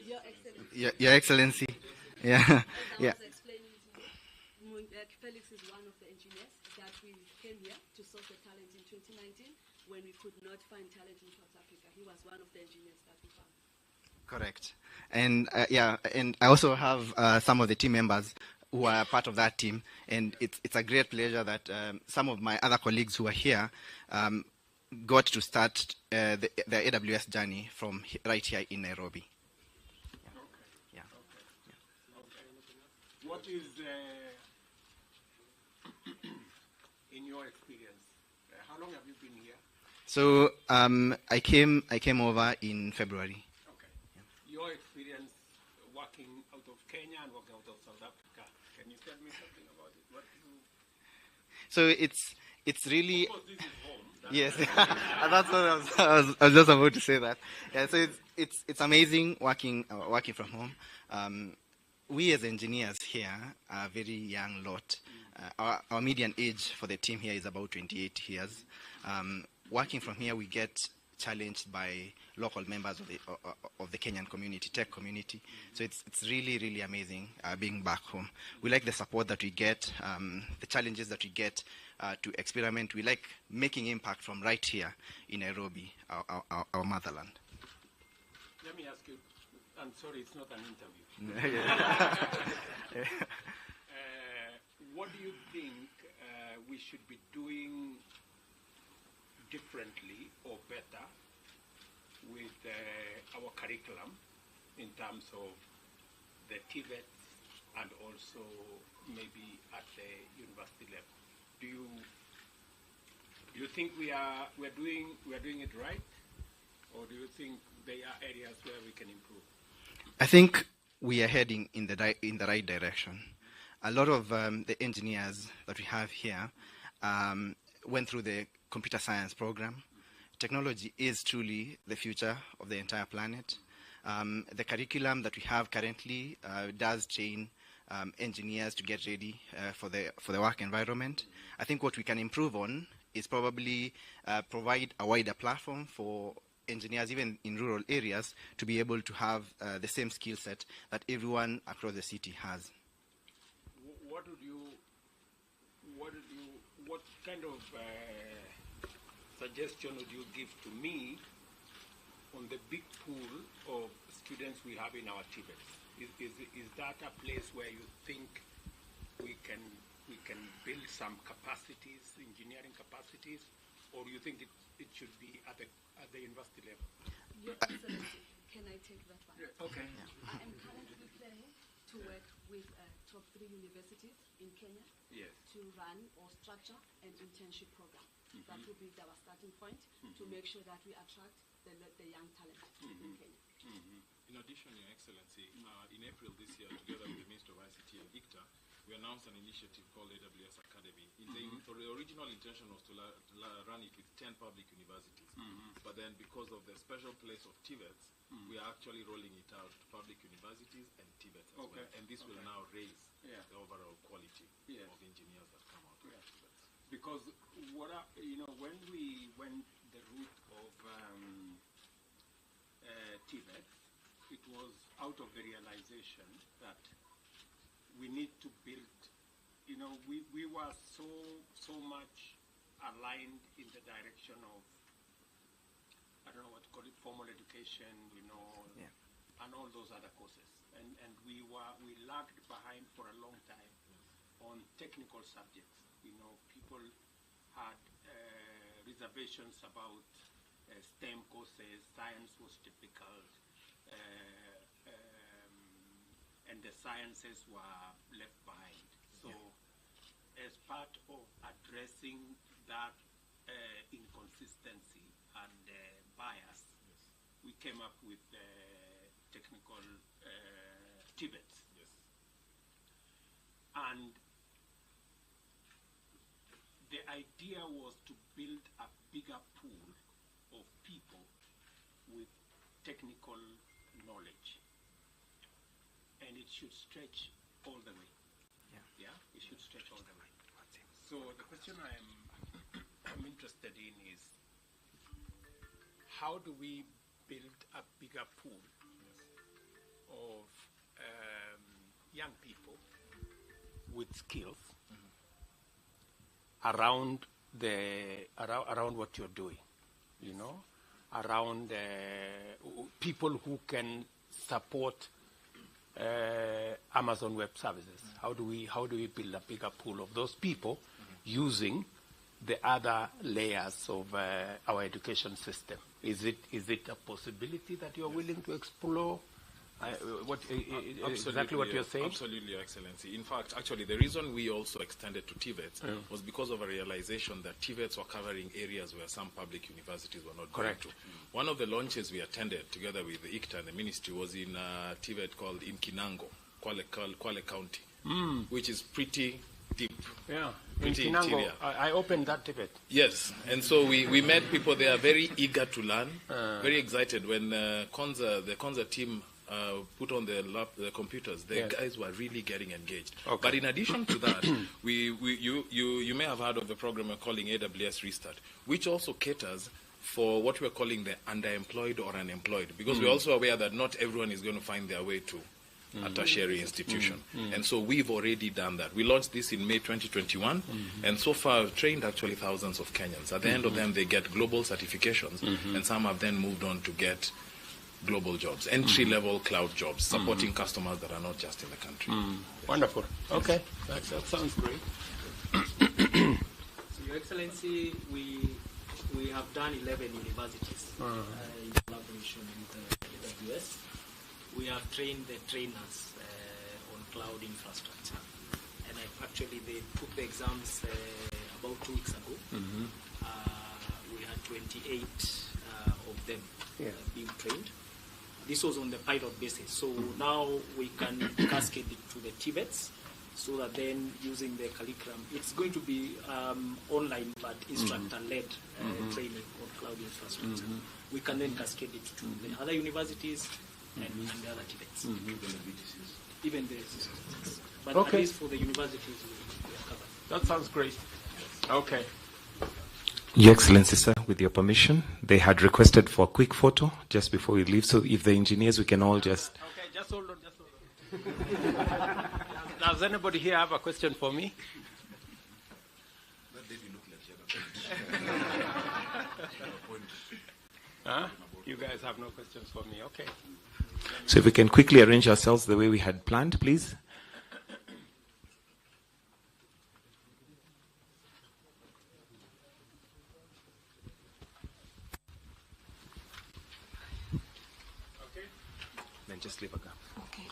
Your Excellency. Your Excellency. Yeah, As I yeah. was explaining to you, Felix is one of the engineers that we came here to source the talent in 2019 when we could not find talent in South Africa. He was one of the engineers that we found. Correct. And yeah, and I also have some of the team members who are part of that team, and it's a great pleasure that some of my other colleagues who are here got to start the AWS journey from right here in Nairobi. Yeah. What is, in your experience, how long have you been here? So I came over in February. Okay. Your experience working out of Kenya and working out of South Africa, can you tell me something about it? What do you... So it's really... Of course, this is home. Yes, that's what I was just about to say that. Yeah, so it's amazing working from home. We as engineers here are a very young lot. Our median age for the team here is about 28 years. Working from here, we get challenged by local members of the Kenyan community, tech community. So it's really, really amazing being back home. We like the support that we get, the challenges that we get to experiment. We like making impact from right here in Nairobi, our motherland. Let me ask you, I'm sorry, it's not an interview. What do you think we should be doing differently or better with our curriculum in terms of the TVET and also maybe at the university level? Do you think we're doing it right, or do you think there are areas where we can improve? I think we are heading in the right direction. A lot of the engineers that we have here went through the computer science program. Technology is truly the future of the entire planet. The curriculum that we have currently does train engineers to get ready for the work environment. I think what we can improve on is probably provide a wider platform for engineers, even in rural areas, to be able to have the same skill set that everyone across the city has. What kind of suggestion would you give to me on the big pool of students we have in our TVETs? Is that a place where you think we can build some capacities, engineering capacities, or do you think it should be at the university level? Your Excellency, can I take that one? Yeah. Okay. I am currently planning to work with top 3 universities in Kenya to run or structure an internship program. That will be our starting point to make sure that we attract the young talent in Kenya. In addition, Your Excellency, in April this year, together with the Minister of ICT and ICTA, we announced an initiative called AWS Academy. The original intention was to run it with 10 public universities. But then because of the special place of TVETs, we are actually rolling it out to public universities and TVETs as well. And this will now raise the overall quality of engineers that come out of TVETs. Because when we went the route of TVET, it was out of the realization that we need to build. We were so much aligned in the direction of, I don't know what to call it, formal education, and all those other courses, and we lagged behind for a long time on technical subjects. People had reservations about STEM courses, science was difficult, and the sciences were left behind. So as part of addressing that inconsistency and bias, we came up with technical TVETs. And the idea was to build a bigger pool of people with technical knowledge, and it should stretch all the way. It should stretch all the way. So the question I'm interested in is, how do we build a bigger pool of young people with skills around what you're doing, you know, around people who can support Amazon Web Services. How do we build a bigger pool of those people using the other layers of our education system? Is it a possibility that you're willing to explore? Exactly what you're saying? Absolutely, Your Excellency. In fact, actually, the reason we also extended to TVETs was because of a realization that TVETs were covering areas where some public universities were not going to. One of the launches we attended together with the ICTA and the ministry was in a TVET called in Kinango, Kwale County, which is pretty deep. Yeah, in Kinango, I opened that TVET. Yes, and so we met people. They are very eager to learn, very excited. When the Konza team put on the computers, the guys were really getting engaged. Okay. But in addition to that, you may have heard of the program we're calling AWS Restart, which also caters for what we're calling the underemployed or unemployed, because we're also aware that not everyone is going to find their way to a tertiary institution. And so we've already done that. We launched this in May 2021, and so far I've trained actually thousands of Kenyans. At the end of them, they get global certifications, and some have then moved on to get global jobs, entry-level cloud jobs, supporting customers that are not just in the country. Wonderful. Okay, that sounds great. So, Your Excellency, we have done 11 universities in collaboration with AWS. We have trained the trainers on cloud infrastructure, and they took the exams about 2 weeks ago. We had 28 of them being trained. This was on the pilot basis. So now we can cascade it to the TVETs, so that then using the curriculum, it's going to be online but instructor-led training on cloud infrastructure. We can then cascade it to the other universities and the other TVETs. Even the systems. But at least for the universities, we are covered. That sounds great. Okay. Your Excellency, sir, with your permission, they had requested for a quick photo just before we leave. So if the engineers, we can all just... Okay, just hold on, Does anybody here have a question for me? Huh? You guys have no questions for me, okay. So if we can quickly arrange ourselves the way we had planned, please. Then just leave a gap. Okay.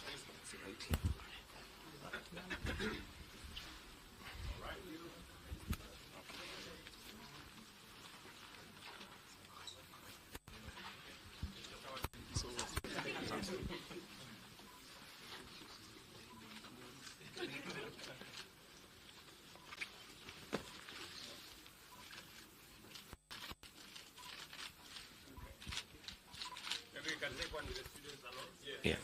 Maybe you can take one with the students alone. Yeah.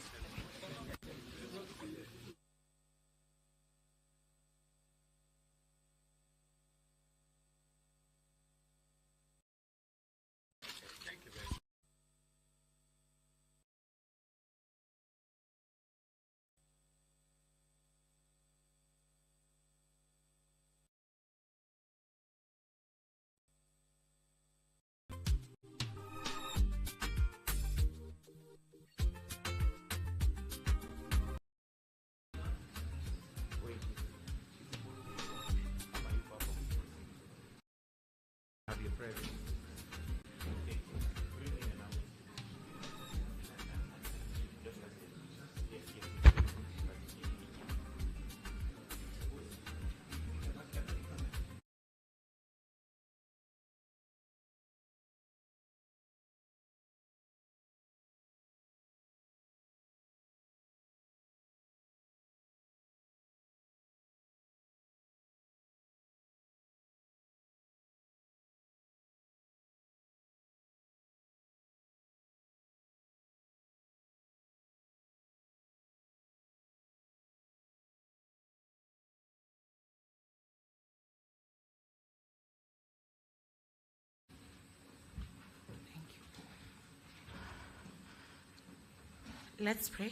Let's pray.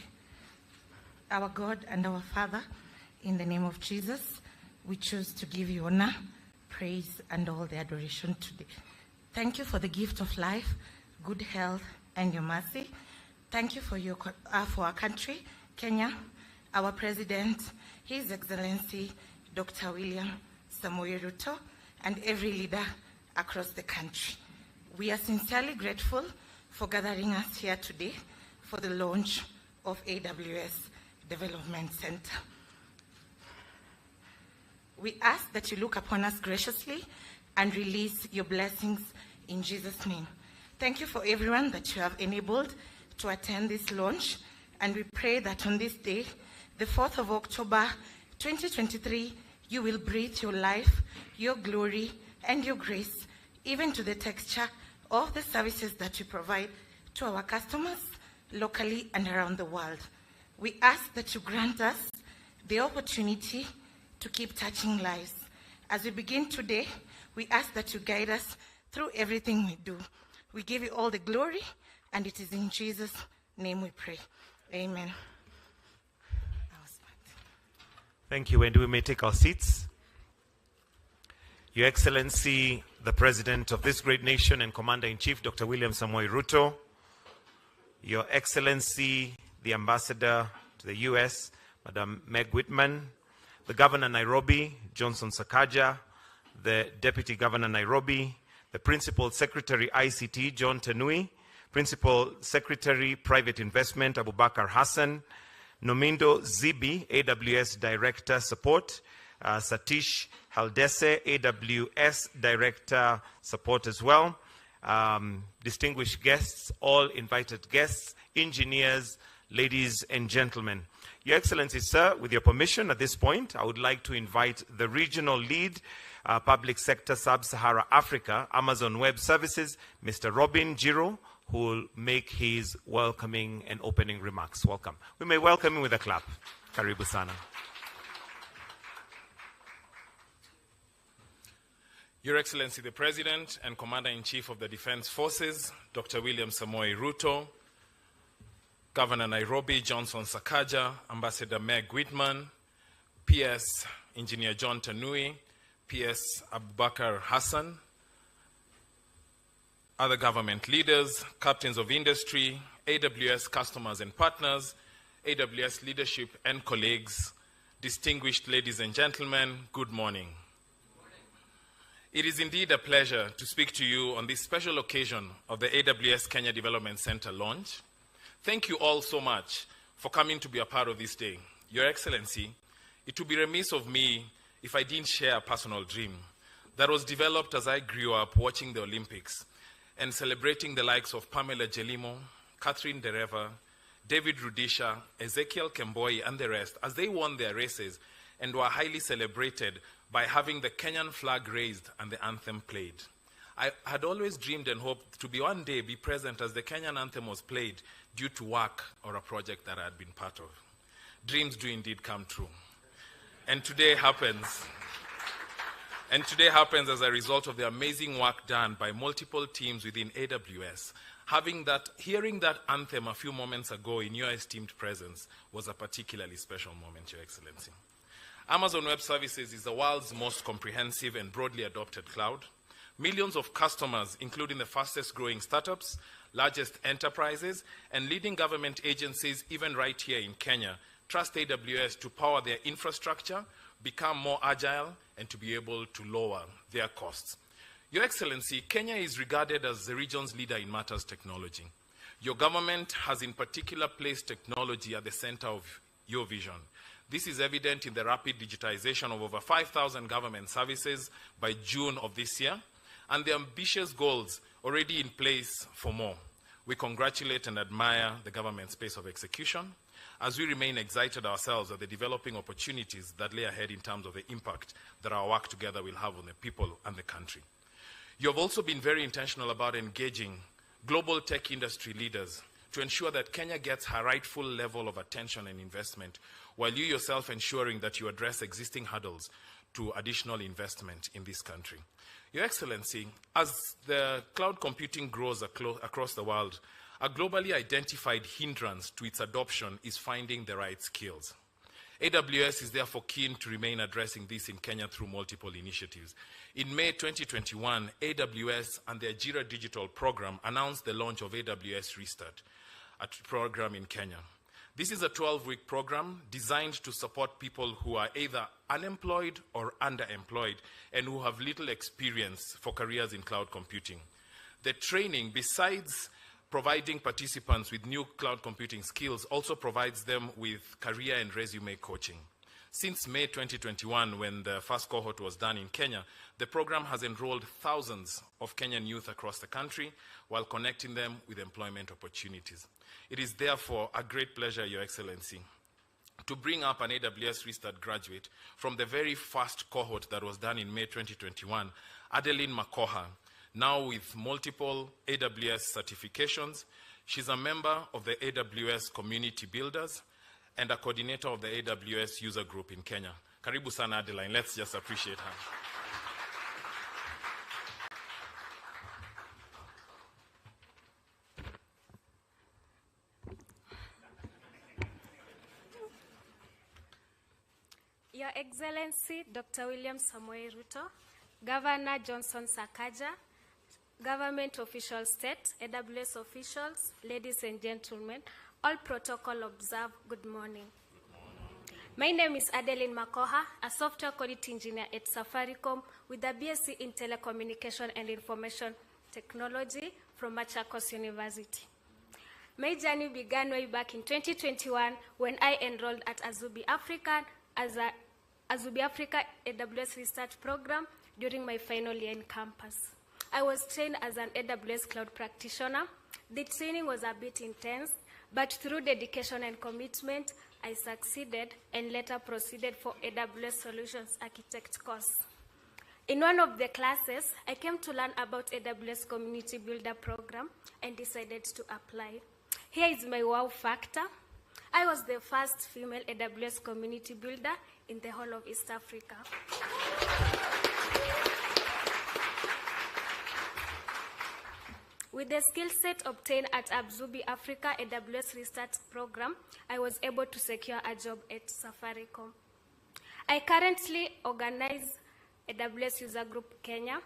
Our God and our Father, in the name of Jesus, we choose to give you honor, praise, and all the adoration today. Thank you for the gift of life, good health, and your mercy. Thank you for our country, Kenya, our President, His Excellency, Dr. William Samoei Ruto, and every leader across the country. We are sincerely grateful for gathering us here today for the launch of AWS Development Center. We ask that you look upon us graciously and release your blessings in Jesus' name. Thank you for everyone that you have enabled to attend this launch, and we pray that on this day, the 4th of October, 2023, you will breathe your life, your glory, and your grace, even to the texture of the services that you provide to our customers, locally and around the world. We ask that you grant us the opportunity to keep touching lives. As we begin today, we ask that you guide us through everything we do. We give you all the glory, and it is in Jesus' name we pray. Amen. Thank you, and we may take our seats. Your Excellency, the President of this great nation and Commander-in-Chief, Dr. William Samoei Ruto, Your Excellency, the Ambassador to the U.S., Madam Meg Whitman, the Governor Nairobi, Johnson Sakaja, the Deputy Governor Nairobi, the Principal Secretary ICT, John Tenui, Principal Secretary Private Investment, Abubakar Hassan, Nomindo Zibi, AWS Director Support, Satish Haldese, AWS Director Support as well, distinguished guests, all invited guests, engineers, ladies and gentlemen. Your Excellency, sir, with your permission at this point, I would like to invite the Regional Lead, Public Sector Sub-Sahara Africa, Amazon Web Services, Mr. Robin Giro, who will make his welcoming and opening remarks. Welcome. We may welcome him with a clap. Karibu sana. Your Excellency, the President and Commander-in-Chief of the Defense Forces, Dr. William Samoei Ruto, Governor Nairobi, Johnson Sakaja, Ambassador Meg Whitman, PS Engineer John Tanui, PS Abubakar Hassan, other government leaders, captains of industry, AWS customers and partners, AWS leadership and colleagues, distinguished ladies and gentlemen, good morning. It is indeed a pleasure to speak to you on this special occasion of the AWS Kenya Development Center launch. Thank you all so much for coming to be a part of this day. Your Excellency, it would be remiss of me if I didn't share a personal dream that was developed as I grew up watching the Olympics and celebrating the likes of Pamela Jelimo, Catherine Dereva, David Rudisha, Ezekiel Kemboi, and the rest as they won their races and were highly celebrated by having the Kenyan flag raised and the anthem played. I had always dreamed and hoped to be one day be present as the Kenyan anthem was played due to work or a project that I had been part of. Dreams do indeed come true. And today happens. And today happens as a result of the amazing work done by multiple teams within AWS. Hearing that anthem a few moments ago in your esteemed presence was a particularly special moment, Your Excellency. Amazon Web Services is the world's most comprehensive and broadly adopted cloud. Millions of customers, including the fastest growing startups, largest enterprises, and leading government agencies, even right here in Kenya, trust AWS to power their infrastructure, become more agile, and to be able to lower their costs. Your Excellency, Kenya is regarded as the region's leader in matters technology. Your government has in particular placed technology at the center of your vision. This is evident in the rapid digitization of over 5,000 government services by June of this year, and the ambitious goals already in place for more. We congratulate and admire the government's pace of execution, as we remain excited ourselves at the developing opportunities that lay ahead in terms of the impact that our work together will have on the people and the country. You have also been very intentional about engaging global tech industry leaders to ensure that Kenya gets her rightful level of attention and investment, while you yourself ensuring that you address existing hurdles to additional investment in this country. Your Excellency, as the cloud computing grows across the world, a globally identified hindrance to its adoption is finding the right skills. AWS is therefore keen to remain addressing this in Kenya through multiple initiatives. In May 2021, AWS and the Ajira Digital Program announced the launch of AWS Restart, a program in Kenya. This is a 12-week program designed to support people who are either unemployed or underemployed and who have little experience for careers in cloud computing. The training, besides providing participants with new cloud computing skills, also provides them with career and resume coaching. Since May 2021, when the first cohort was done in Kenya, the program has enrolled thousands of Kenyan youth across the country while connecting them with employment opportunities. It is therefore a great pleasure, Your Excellency, to bring up an AWS Restart graduate from the very first cohort that was done in May 2021, Adeline Makoha, now with multiple AWS certifications. She's a member of the AWS Community Builders and a coordinator of the AWS user group in Kenya. Karibu sana Adeline, let's just appreciate her. Your Excellency, Dr. William Samoei Ruto, Governor Johnson Sakaja, government officials, state, AWS officials, ladies and gentlemen, all protocol observed, good morning. My name is Adeline Makoha, a software quality engineer at Safaricom with a BSc in Telecommunication and Information Technology from Machakos University. My journey began way back in 2021 when I enrolled at Azubi Africa as a Azubi Africa AWS Research Program during my final year in campus. I was trained as an AWS Cloud practitioner. The training was a bit intense, but through dedication and commitment, I succeeded and later proceeded for AWS Solutions Architect course. In one of the classes, I came to learn about AWS Community Builder program and decided to apply. Here is my wow factor. I was the first female AWS community builder in the whole of East Africa. With the skill set obtained at Azubi Africa AWS Restart Program, I was able to secure a job at Safaricom. I currently organize AWS User Group Kenya.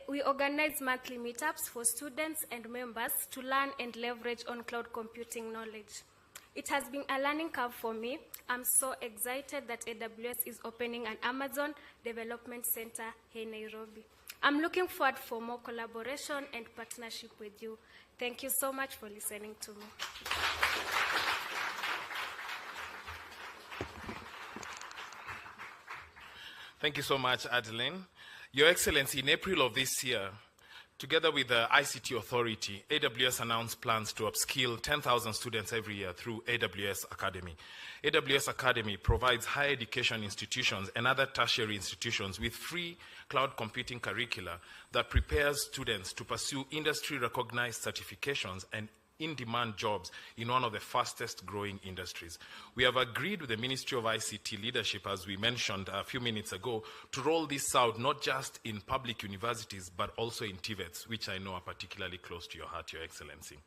We organize monthly meetups for students and members to learn and leverage on cloud computing knowledge. It has been a learning curve for me. I'm so excited that AWS is opening an Amazon Development Center here in Nairobi. I'm looking forward for more collaboration and partnership with you. Thank you so much for listening to me. Thank you so much, Adeline. Your Excellency, in April of this year, together with the ICT Authority, AWS announced plans to upskill 10,000 students every year through AWS Academy. AWS Academy provides higher education institutions and other tertiary institutions with free cloud computing curricula that prepares students to pursue industry-recognized certifications and in-demand jobs in one of the fastest growing industries. We have agreed with the Ministry of ICT leadership, as we mentioned a few minutes ago, to roll this out not just in public universities, but also in TVETs, which I know are particularly close to your heart, Your Excellency.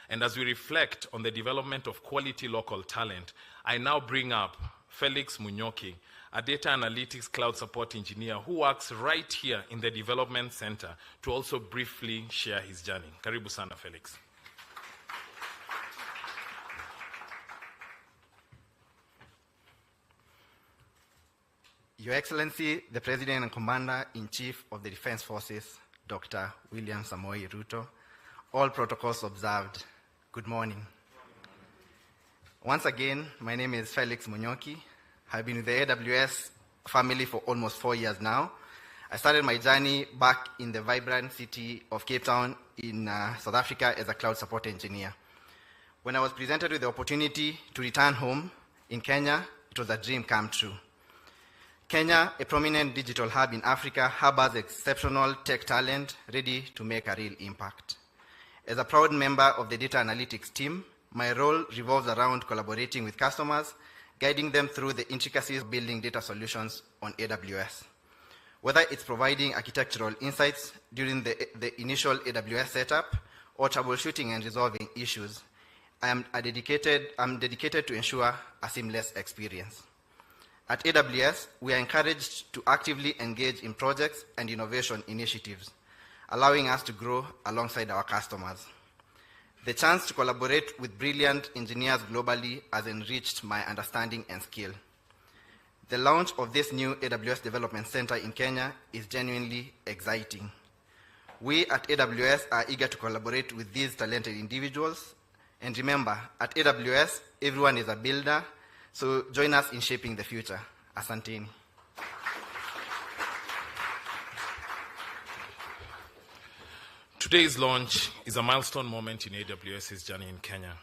And as we reflect on the development of quality local talent, I now bring up Felix Munyoki, a data analytics cloud support engineer who works right here in the development center, to also briefly share his journey. Karibu sana, Felix. Your Excellency, the President and Commander-in-Chief of the Defense Forces, Dr. William Samoei Ruto, all protocols observed, good morning. Once again, my name is Felix Munyoki. I've been with the AWS family for almost 4 years now. I started my journey back in the vibrant city of Cape Town in South Africa as a cloud support engineer. When I was presented with the opportunity to return home in Kenya, it was a dream come true. Kenya, a prominent digital hub in Africa, harbors exceptional tech talent ready to make a real impact. As a proud member of the data analytics team, my role revolves around collaborating with customers, guiding them through the intricacies of building data solutions on AWS. Whether it's providing architectural insights during the initial AWS setup or troubleshooting and resolving issues, I'm dedicated to ensure a seamless experience. At AWS, we are encouraged to actively engage in projects and innovation initiatives, allowing us to grow alongside our customers. The chance to collaborate with brilliant engineers globally has enriched my understanding and skill. The launch of this new AWS Development Center in Kenya is genuinely exciting. We at AWS are eager to collaborate with these talented individuals. And remember, at AWS, everyone is a builder, so join us in shaping the future. Asanteni. Today's launch is a milestone moment in AWS's journey in Kenya.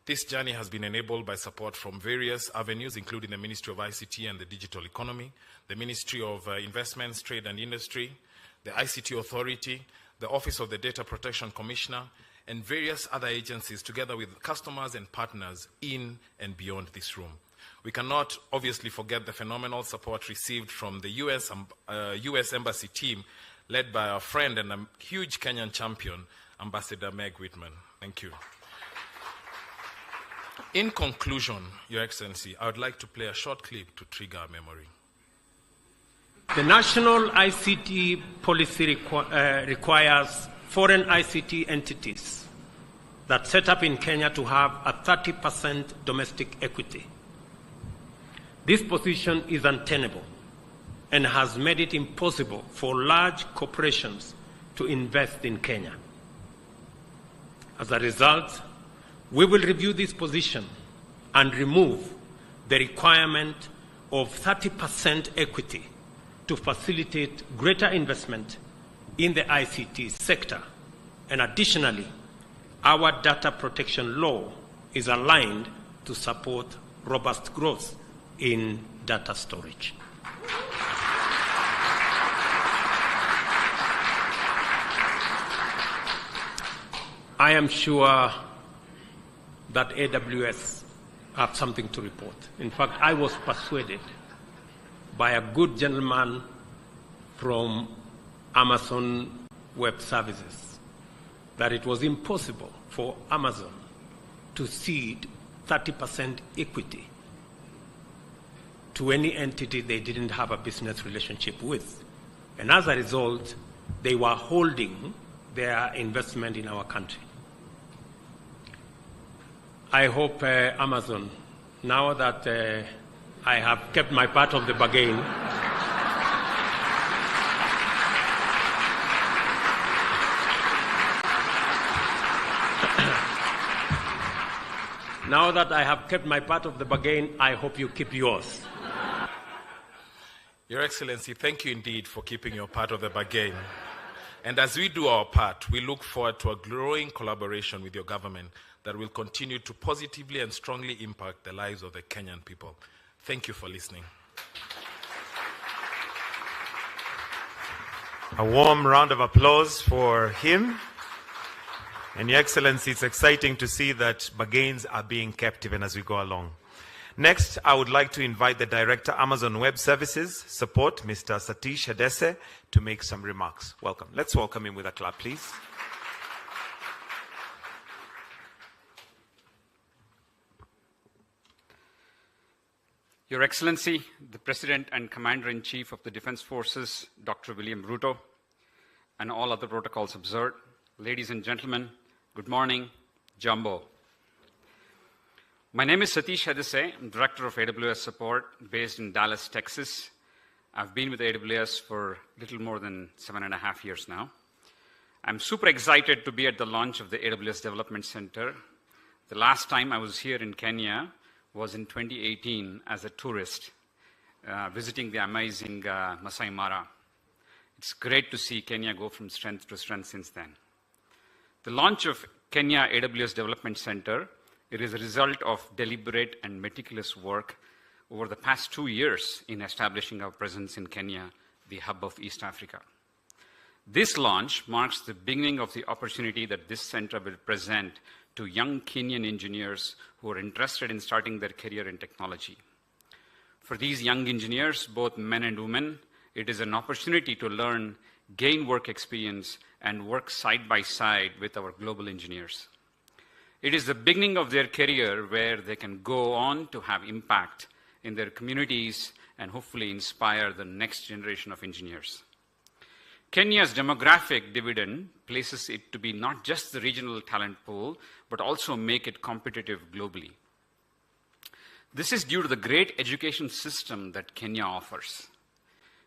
This journey has been enabled by support from various avenues, including the Ministry of ICT and the Digital Economy, the Ministry of Investments, Trade and Industry, the ICT Authority, the Office of the Data Protection Commissioner, and various other agencies, together with customers and partners in and beyond this room. We cannot obviously forget the phenomenal support received from the US Embassy team, led by our friend and a huge Kenyan champion, Ambassador Meg Whitman. Thank you. In conclusion, Your Excellency, I would like to play a short clip to trigger our memory. The national ICT policy requires foreign ICT entities that set up in Kenya to have a 30% domestic equity. This position is untenable and has made it impossible for large corporations to invest in Kenya. As a result, we will review this position and remove the requirement of 30% equity to facilitate greater investment in the ICT sector. And additionally, our data protection law is aligned to support robust growth in data storage. I am sure that AWS have something to report. In fact, I was persuaded by a good gentleman from Amazon Web Services that it was impossible for Amazon to cede 30% equity to any entity they didn't have a business relationship with. And as a result, they were holding their investment in our country. I hope Amazon, now that I have kept my part of the bargain, now that I have kept my part of the bargain, I hope you keep yours. Your Excellency, thank you indeed for keeping your part of the bargain. And as we do our part, we look forward to a growing collaboration with your government that will continue to positively and strongly impact the lives of the Kenyan people. Thank you for listening. A warm round of applause for him. And Your Excellency, it's exciting to see that bargains are being kept even as we go along. Next, I would like to invite the Director, Amazon Web Services Support, Mr. Satish Hadese, to make some remarks. Welcome. Let's welcome him with a clap, please. Your Excellency, the President and Commander-in-Chief of the Defense Forces, Dr. William Ruto, and all other protocols observed, ladies and gentlemen, good morning, Jumbo. My name is Satish Hadese. I'm Director of AWS Support based in Dallas, Texas. I've been with AWS for a little more than 7.5 years now. I'm super excited to be at the launch of the AWS Development Center. The last time I was here in Kenya was in 2018 as a tourist, visiting the amazing Masai Mara. It's great to see Kenya go from strength to strength since then. The launch of Kenya AWS Development Center, it is a result of deliberate and meticulous work over the past 2 years in establishing our presence in Kenya, the hub of East Africa. This launch marks the beginning of the opportunity that this center will present to young Kenyan engineers who are interested in starting their career in technology. For these young engineers, both men and women, it is an opportunity to learn, gain work experience, and work side by side with our global engineers. It is the beginning of their career where they can go on to have impact in their communities and hopefully inspire the next generation of engineers. Kenya's demographic dividend places it to be not just the regional talent pool, but also make it competitive globally. This is due to the great education system that Kenya offers.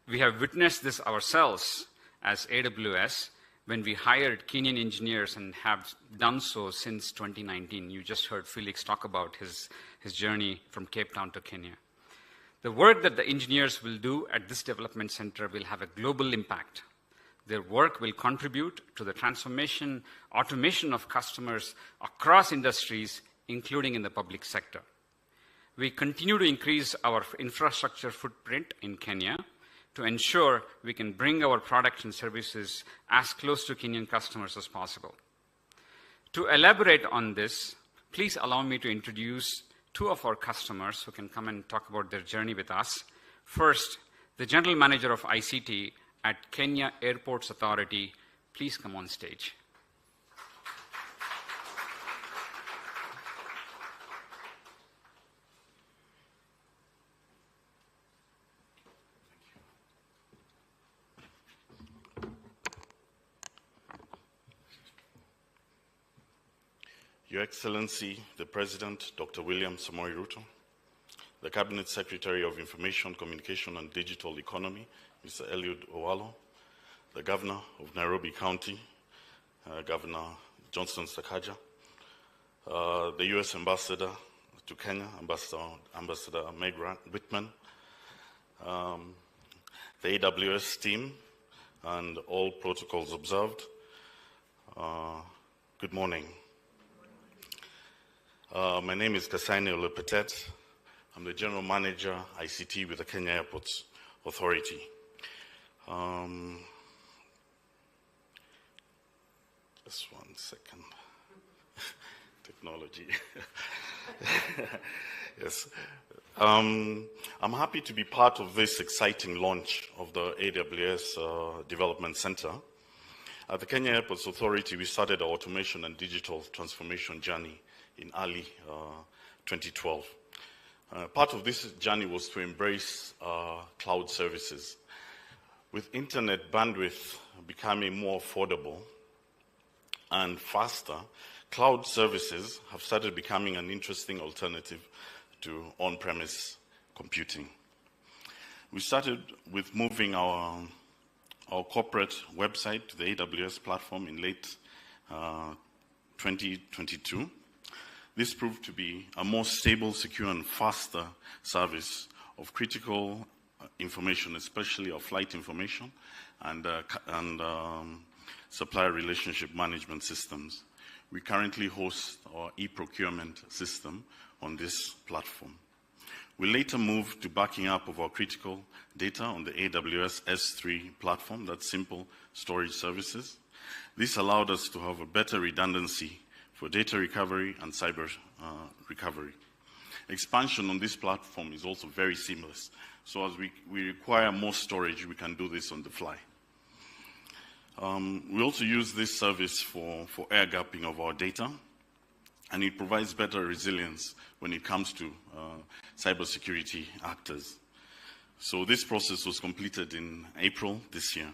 We have witnessed this ourselves as AWS when we hired Kenyan engineers and have done so since 2019. You just heard Felix talk about his journey from Cape Town to Kenya. The work that the engineers will do at this development center will have a global impact. Their work will contribute to the transformation, automation of customers across industries, including in the public sector. We continue to increase our infrastructure footprint in Kenya to ensure we can bring our products and services as close to Kenyan customers as possible. To elaborate on this, please allow me to introduce two of our customers who can come and talk about their journey with us. First, the General Manager of ICT at Kenya Airports Authority. Please come on stage. Your Excellency, the President, Dr. William Samoei Ruto, the Cabinet Secretary of Information, Communication and Digital Economy, Mr. Eliud Owalo, the Governor of Nairobi County, Governor Johnson Sakaja, the U.S. Ambassador to Kenya, Ambassador Meg Whitman, the AWS team, and all protocols observed. Good morning. My name is Kasaine Olepetet. I'm the General Manager, ICT with the Kenya Airports Authority. Just 1 second. Technology. Yes. I'm happy to be part of this exciting launch of the AWS Development Center. At the Kenya Airports Authority, we started our automation and digital transformation journey in early 2012. Part of this journey was to embrace cloud services. With internet bandwidth becoming more affordable and faster, cloud services have started becoming an interesting alternative to on-premise computing. We started with moving our corporate website to the AWS platform in late 2022. This proved to be a more stable, secure, and faster service of critical information, especially of flight information and supplier relationship management systems. We currently host our e-procurement system on this platform. We later moved to backing up of our critical data on the AWS S3 platform, that's simple storage services. This allowed us to have a better redundancy for data recovery and cyber recovery. Expansion on this platform is also very seamless. So as we require more storage, we can do this on the fly. We also use this service for air gapping of our data, and it provides better resilience when it comes to cybersecurity actors. So this process was completed in April this year.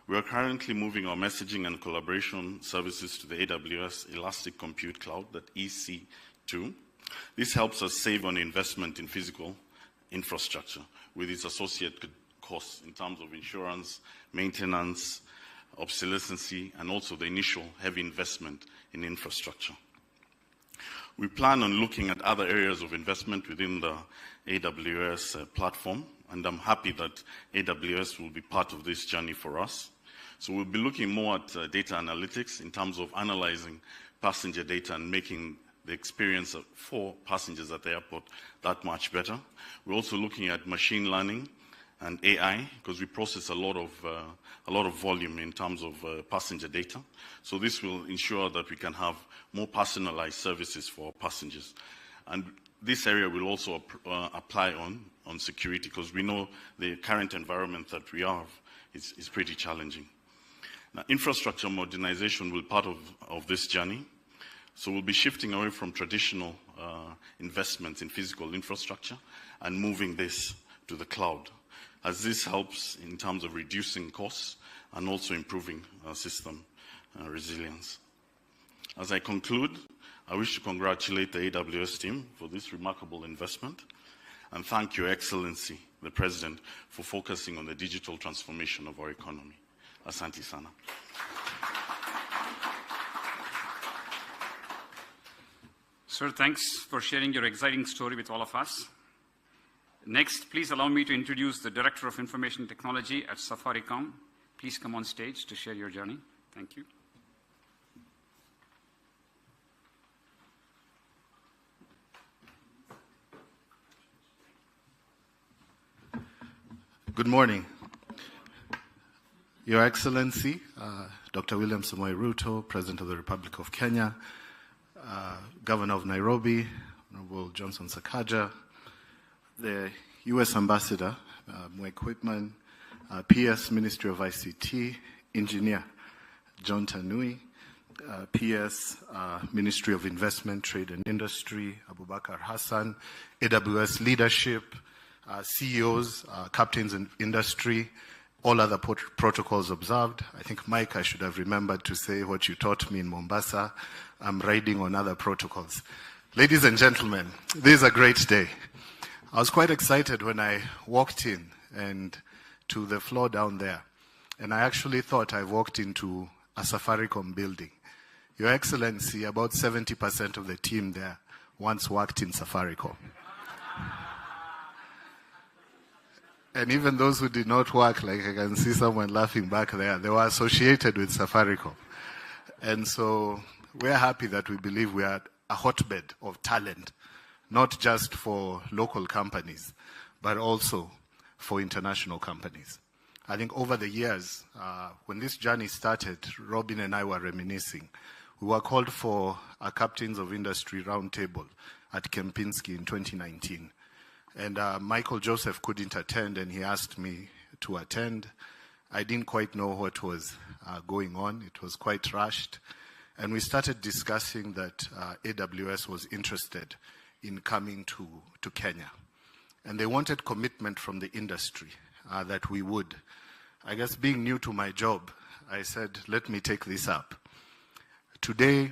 We are currently moving our messaging and collaboration services to the AWS Elastic Compute Cloud, that EC2. This helps us save on investment in physical infrastructure with its associated costs in terms of insurance, maintenance, obsolescence, and also the initial heavy investment in infrastructure. We plan on looking at other areas of investment within the AWS platform, and I'm happy that AWS will be part of this journey for us. So we'll be looking more at data analytics in terms of analyzing passenger data and making the experience for passengers at the airport that much better. We're also looking at machine learning and AI, because we process a lot of volume in terms of passenger data. So this will ensure that we can have more personalized services for passengers. And this area will also apply on security, because we know the current environment that we have is pretty challenging. Now, infrastructure modernization will be part of this journey. So we'll be shifting away from traditional investments in physical infrastructure and moving this to the cloud, as this helps in terms of reducing costs and also improving system resilience. As I conclude, I wish to congratulate the AWS team for this remarkable investment and thank Your Excellency, the President, for focusing on the digital transformation of our economy. Asante sana. Sir, thanks for sharing your exciting story with all of us. Next, please allow me to introduce the Director of Information Technology at Safaricom. Please come on stage to share your journey. Thank you. Good morning. Your Excellency, Dr. William Samoei Ruto, President of the Republic of Kenya, Governor of Nairobi, Honorable Johnson Sakaja, the U.S. Ambassador, Mwai Quitman, PS Ministry of ICT, Engineer John Tanui, PS Ministry of Investment, Trade and Industry, Abubakar Hassan, AWS leadership, CEOs, captains in industry, all other protocols observed. I think, Mike, I should have remembered to say what you taught me in Mombasa. I'm riding on other protocols. Ladies and gentlemen, this is a great day. I was quite excited when I walked in and to the floor down there, and I actually thought I walked into a Safaricom building. Your Excellency, about 70% of the team there once worked in Safaricom. And even those who did not work, like I can see someone laughing back there, they were associated with Safaricom. And so we're happy that we believe we are a hotbed of talent, not just for local companies, but also for international companies. I think over the years, when this journey started, Robin and I were reminiscing. We were called for a Captains of Industry roundtable at Kempinski in 2019. And Michael Joseph couldn't attend, and he asked me to attend. I didn't quite know what was going on. It was quite rushed. And we started discussing that AWS was interested in coming to Kenya. And they wanted commitment from the industry that we would. I guess being new to my job, I said, let me take this up. Today,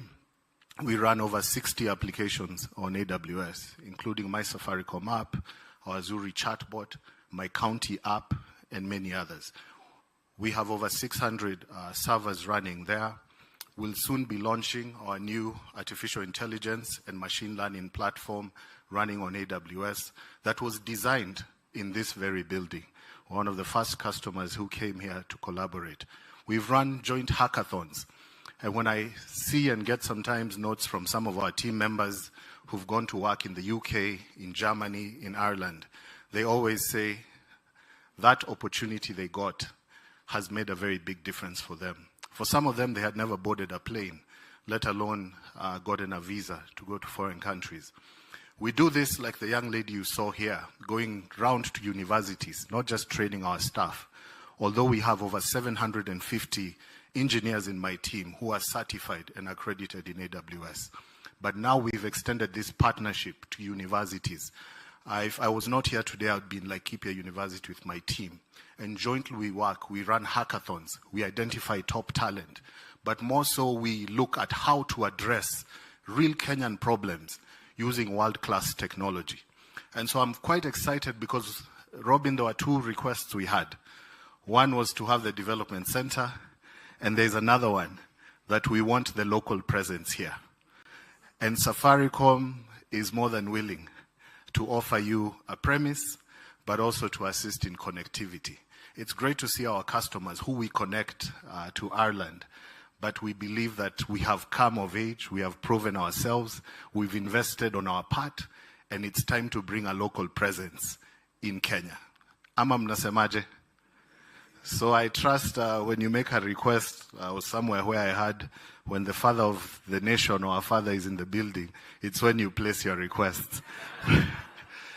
we run over 60 applications on AWS, including my Safaricom app, our Zuri chatbot, my county app, and many others. We have over 600 servers running there. We'll soon be launching our new artificial intelligence and machine learning platform running on AWS that was designed in this very building. One of the first customers who came here to collaborate. We've run joint hackathons. And when I see and get sometimes notes from some of our team members who've gone to work in the UK, in Germany, in Ireland, they always say that opportunity they got has made a very big difference for them. For some of them, they had never boarded a plane, let alone gotten a visa to go to foreign countries. We do this like the young lady you saw here, going round to universities, not just training our staff. Although we have over 750 engineers in my team who are certified and accredited in AWS. But now we've extended this partnership to universities. If I was not here today, I would be in Laikipia University with my team. And jointly we work, we run hackathons, we identify top talent. But more so, we look at how to address real Kenyan problems using world-class technology. And so I'm quite excited because, Robin, there were two requests we had. One was to have the development center, and there's another one that we want the local presence here. And Safaricom is more than willing to offer you a premise, but also to assist in connectivity. It's great to see our customers who we connect to Ireland, but we believe that we have come of age, we have proven ourselves, we've invested on our part, and it's time to bring a local presence in Kenya. Ama mnasemaje? So I trust when you make a request or somewhere where I heard when the father of the nation or our father is in the building, it's when you place your requests.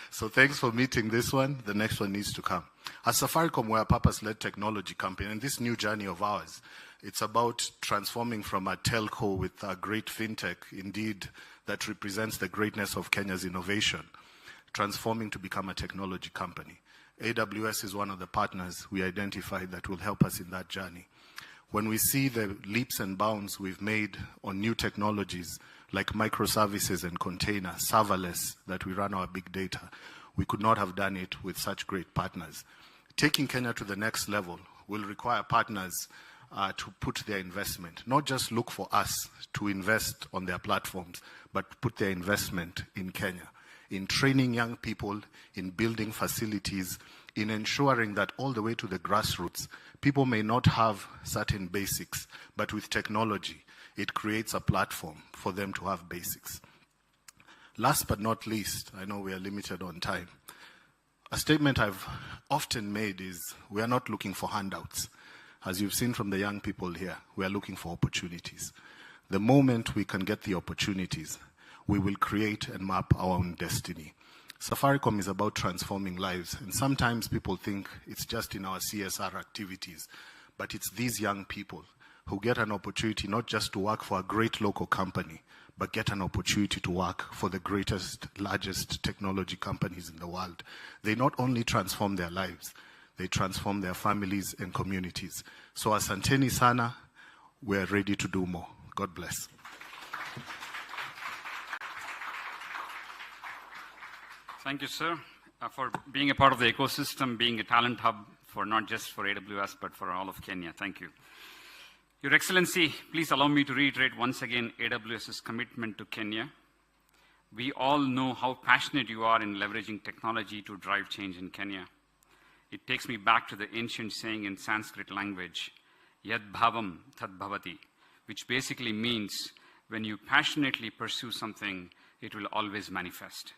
So thanks for meeting this one. The next one needs to come. As Safaricom, we're a purpose-led technology company, and this new journey of ours, it's about transforming from a telco with a great fintech, indeed, that represents the greatness of Kenya's innovation, transforming to become a technology company. AWS is one of the partners we identified that will help us in that journey. When we see the leaps and bounds we've made on new technologies like microservices and container, serverless, that we run our big data, we could not have done it with such great partners. Taking Kenya to the next level will require partners to put their investment, not just look for us to invest on their platforms, but put their investment in Kenya, in training young people, in building facilities, in ensuring that all the way to the grassroots, people may not have certain basics, but with technology, it creates a platform for them to have basics. Last but not least, I know we are limited on time. A statement I've often made is we are not looking for handouts. As you've seen from the young people here, we are looking for opportunities. The moment we can get the opportunities, we will create and map our own destiny. Safaricom is about transforming lives, and sometimes people think it's just in our CSR activities, but it's these young people who get an opportunity not just to work for a great local company, but get an opportunity to work for the greatest, largest technology companies in the world. They not only transform their lives, they transform their families and communities. So asanteni sana, we're ready to do more. God bless. Thank you, sir, for being a part of the ecosystem, being a talent hub for not just for AWS, but for all of Kenya. Thank you. Your Excellency, please allow me to reiterate once again AWS's commitment to Kenya. We all know how passionate you are in leveraging technology to drive change in Kenya. It takes me back to the ancient saying in Sanskrit language, Yad bhavam tad bhavati, which basically means when you passionately pursue something, it will always manifest.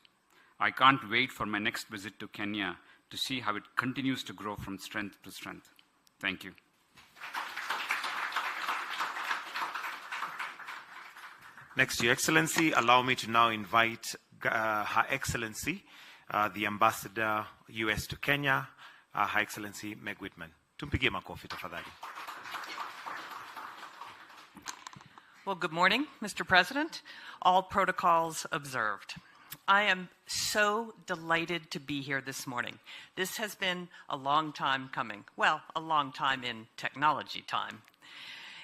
I can't wait for my next visit to Kenya to see how it continues to grow from strength to strength. Thank you. Next, Your Excellency, allow me to now invite Her Excellency, the Ambassador US to Kenya, Her Excellency Meg Whitman. Tumpigie makofi tafadhali. Well, good morning, Mr. President. All protocols observed. I am so delighted to be here this morning. This has been a long time coming. Well, a long time in technology time.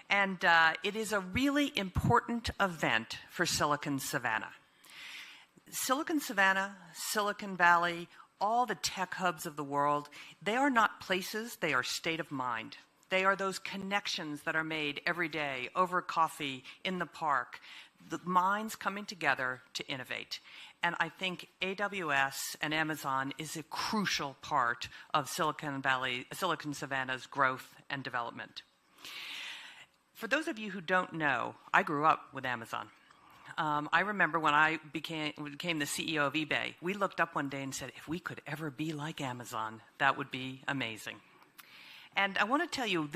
And it is a really important event for Silicon Savannah. Silicon Savannah, Silicon Valley, all the tech hubs of the world, they are not places, they are state of mind. They are those connections that are made every day over coffee, in the park, the minds coming together to innovate. And I think AWS and Amazon is a crucial part of Silicon Savannah's growth and development. For those of you who don't know, I grew up with Amazon. I remember when I became the CEO of eBay, we looked up one day and said, if we could ever be like Amazon, that would be amazing. And I want to tell you,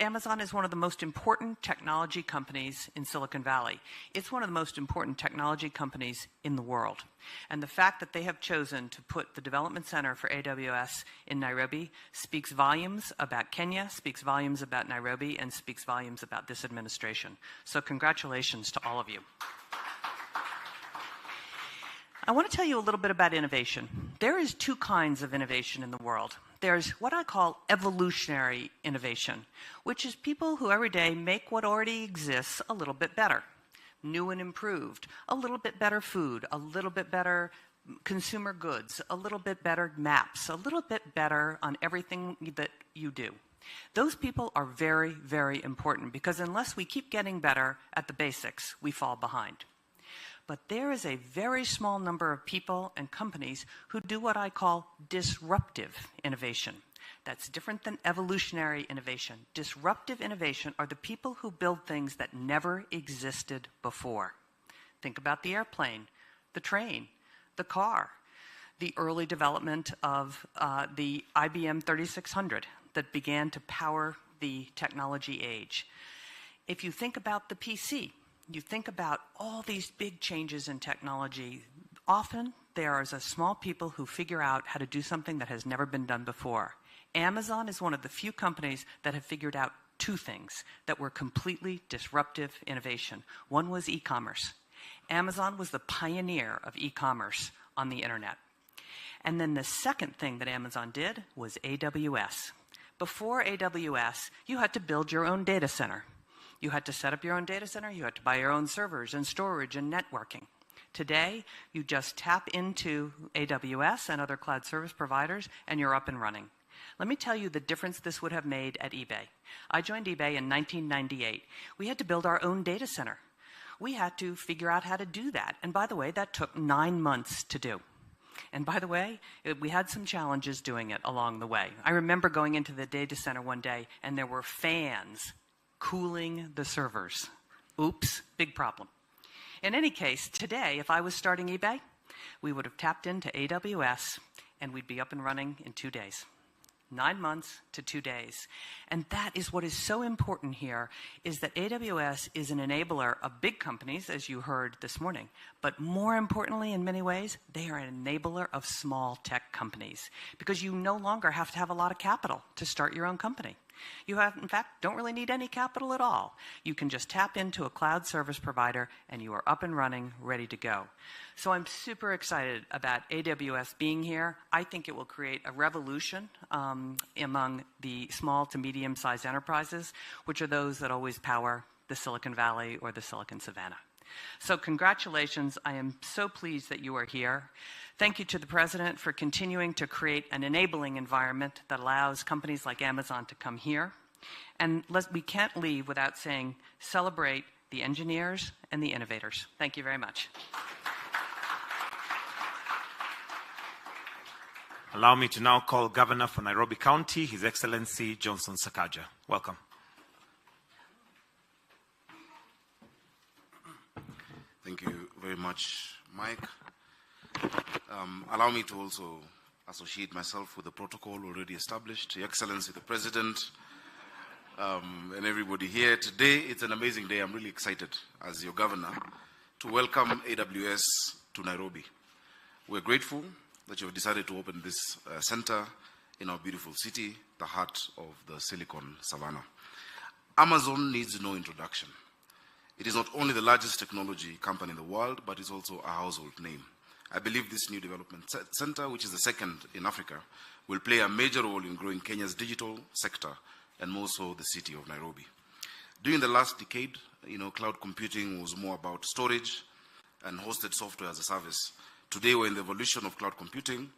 Amazon is one of the most important technology companies in Silicon Valley. It's one of the most important technology companies in the world. And the fact that they have chosen to put the development center for AWS in Nairobi speaks volumes about Kenya, speaks volumes about Nairobi, and speaks volumes about this administration. So congratulations to all of you. I want to tell you a little bit about innovation. There is two kinds of innovation in the world. There's what I call evolutionary innovation, which is people who every day make what already exists a little bit better, new and improved, a little bit better food, a little bit better consumer goods, a little bit better maps, a little bit better on everything that you do. Those people are very, very important because unless we keep getting better at the basics, we fall behind. But there is a very small number of people and companies who do what I call disruptive innovation. That's different than evolutionary innovation. Disruptive innovation are the people who build things that never existed before. Think about the airplane, the train, the car. the early development of the IBM 3600 that began to power the technology age. If you think about the PC, you think about all these big changes in technology, often there is a small people who figure out how to do something that has never been done before. Amazon is one of the few companies that have figured out two things that were completely disruptive innovation. One was e-commerce. Amazon was the pioneer of e-commerce on the internet. And then the second thing that Amazon did was AWS. Before AWS, you had to build your own data center. You had to set up your own data center. You had to buy your own servers and storage and networking. Today, you just tap into AWS and other cloud service providers, and you're up and running. Let me tell you the difference this would have made at eBay. I joined eBay in 1998. We had to build our own data center. We had to figure out how to do that. And by the way, that took 9 months to do. And by the way, we had some challenges doing it along the way. I remember going into the data center one day, and there were fans cooling the servers. Oops, big problem. In any case, today, if I was starting eBay, we would have tapped into AWS, and we'd be up and running in 2 days. 9 months to 2 days. And that is what is so important here, is that AWS is an enabler of big companies, as you heard this morning. But more importantly, in many ways, they are an enabler of small tech companies, because you no longer have to have a lot of capital to start your own company. You have, in fact, don't really need any capital at all. You can just tap into a cloud service provider and you are up and running, ready to go. So I'm super excited about AWS being here. I think it will create a revolution among the small to medium-sized enterprises, which are those that always power the Silicon Valley or the Silicon Savannah. So congratulations. I am so pleased that you are here. Thank you to the President for continuing to create an enabling environment that allows companies like Amazon to come here. And we can't leave without saying, celebrate the engineers and the innovators. Thank you very much. Allow me to now call Governor for Nairobi County, His Excellency Johnson Sakaja. Welcome. Thank you very much, Mike. Allow me to also associate myself with the protocol already established. Your Excellency, the President, and everybody here. Today, it's an amazing day. I'm really excited as your governor to welcome AWS to Nairobi. We're grateful that you have decided to open this center in our beautiful city, the heart of the Silicon Savannah. Amazon needs no introduction. It is not only the largest technology company in the world, but it's also a household name. I believe this new development center, which is the second in Africa, will play a major role in growing Kenya's digital sector and more so the city of Nairobi. During the last decade, cloud computing was more about storage and hosted software as a service. Today, we're in the evolution of cloud computing.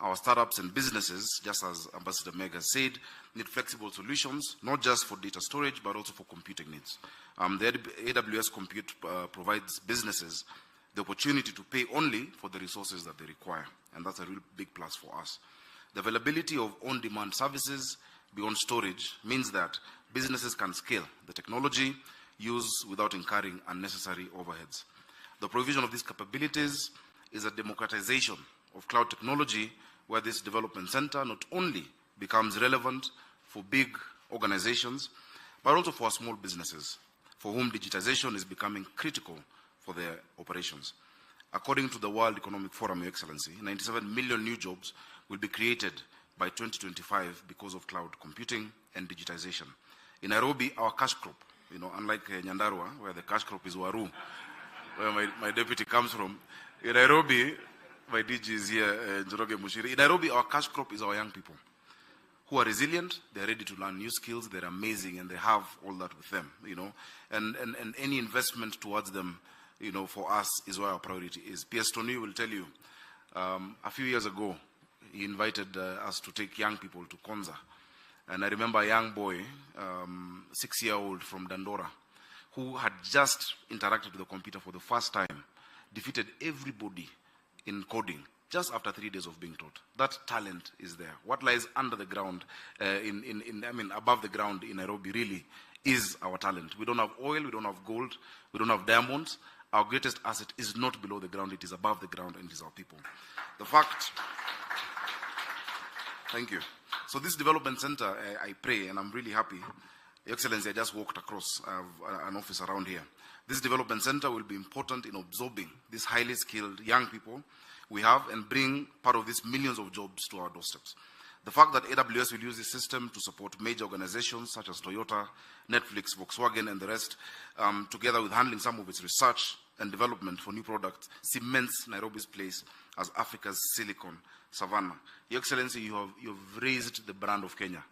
Our startups and businesses, just as Ambassador Meg has said, need flexible solutions, not just for data storage, but also for computing needs. The AWS Compute provides businesses the opportunity to pay only for the resources that they require, and that's a real big plus for us. The availability of on-demand services beyond storage means that businesses can scale the technology used without incurring unnecessary overheads. The provision of these capabilities is a democratization of cloud technology, where this development center not only becomes relevant for big organizations, but also for small businesses, for whom digitization is becoming critical for their operations. According to the World Economic Forum, Your Excellency, 97 million new jobs will be created by 2025 because of cloud computing and digitization. In Nairobi, our cash crop, unlike Nyandarua, where the cash crop is Waru, where my deputy comes from, in Nairobi, my DG is here, Njoroge Mushiri. In Nairobi, our cash crop is our young people who are resilient, they're ready to learn new skills, they're amazing, and they have all that with them, and any investment towards them, for us is where our priority is. PS Tony will tell you, a few years ago, he invited us to take young people to Konza. And I remember a young boy, 6-year-old from Dandora, who had just interacted with the computer for the first time, defeated everybody in coding just after 3 days of being taught. That talent is there. What lies under the ground, above the ground in Nairobi really is our talent. We don't have oil, we don't have gold, we don't have diamonds. our greatest asset is not below the ground, it is above the ground, and it is our people. The fact, thank you. So this development center, I pray, and I'm really happy. Your Excellency, I just walked across an office around here. This development center will be important in absorbing these highly skilled young people we have and bring part of these millions of jobs to our doorsteps. The fact that AWS will use this system to support major organizations such as Toyota, Netflix, Volkswagen, and the rest, together with handling some of its research and development for new products, cements Nairobi's place as Africa's Silicon Savannah. Your Excellency, you've raised the brand of Kenya.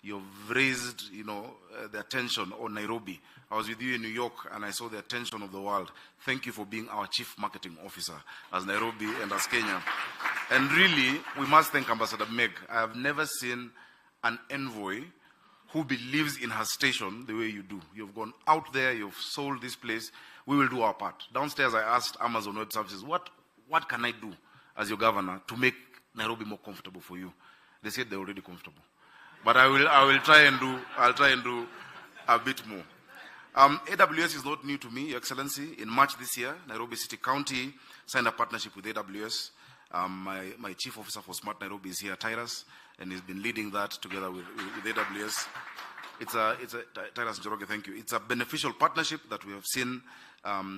You've raised, the attention on Nairobi. I was with you in New York, and I saw the attention of the world. Thank you for being our Chief Marketing Officer as Nairobi and as Kenya. And really, we must thank Ambassador Meg. I have never seen an envoy who believes in her station the way you do. You've gone out there, you've sold this place. We will do our part. Downstairs, I asked Amazon Web Services, what can I do as your governor to make Nairobi more comfortable for you? They said they're already comfortable. But I'll try and do a bit more. AWS is not new to me, Your Excellency. In March this year, Nairobi City County signed a partnership with AWS. My chief officer for Smart Nairobi is here, Tyrus, and he's been leading that together with AWS. It's a Tyrus Njoroge, thank you. It's a beneficial partnership that we have seen.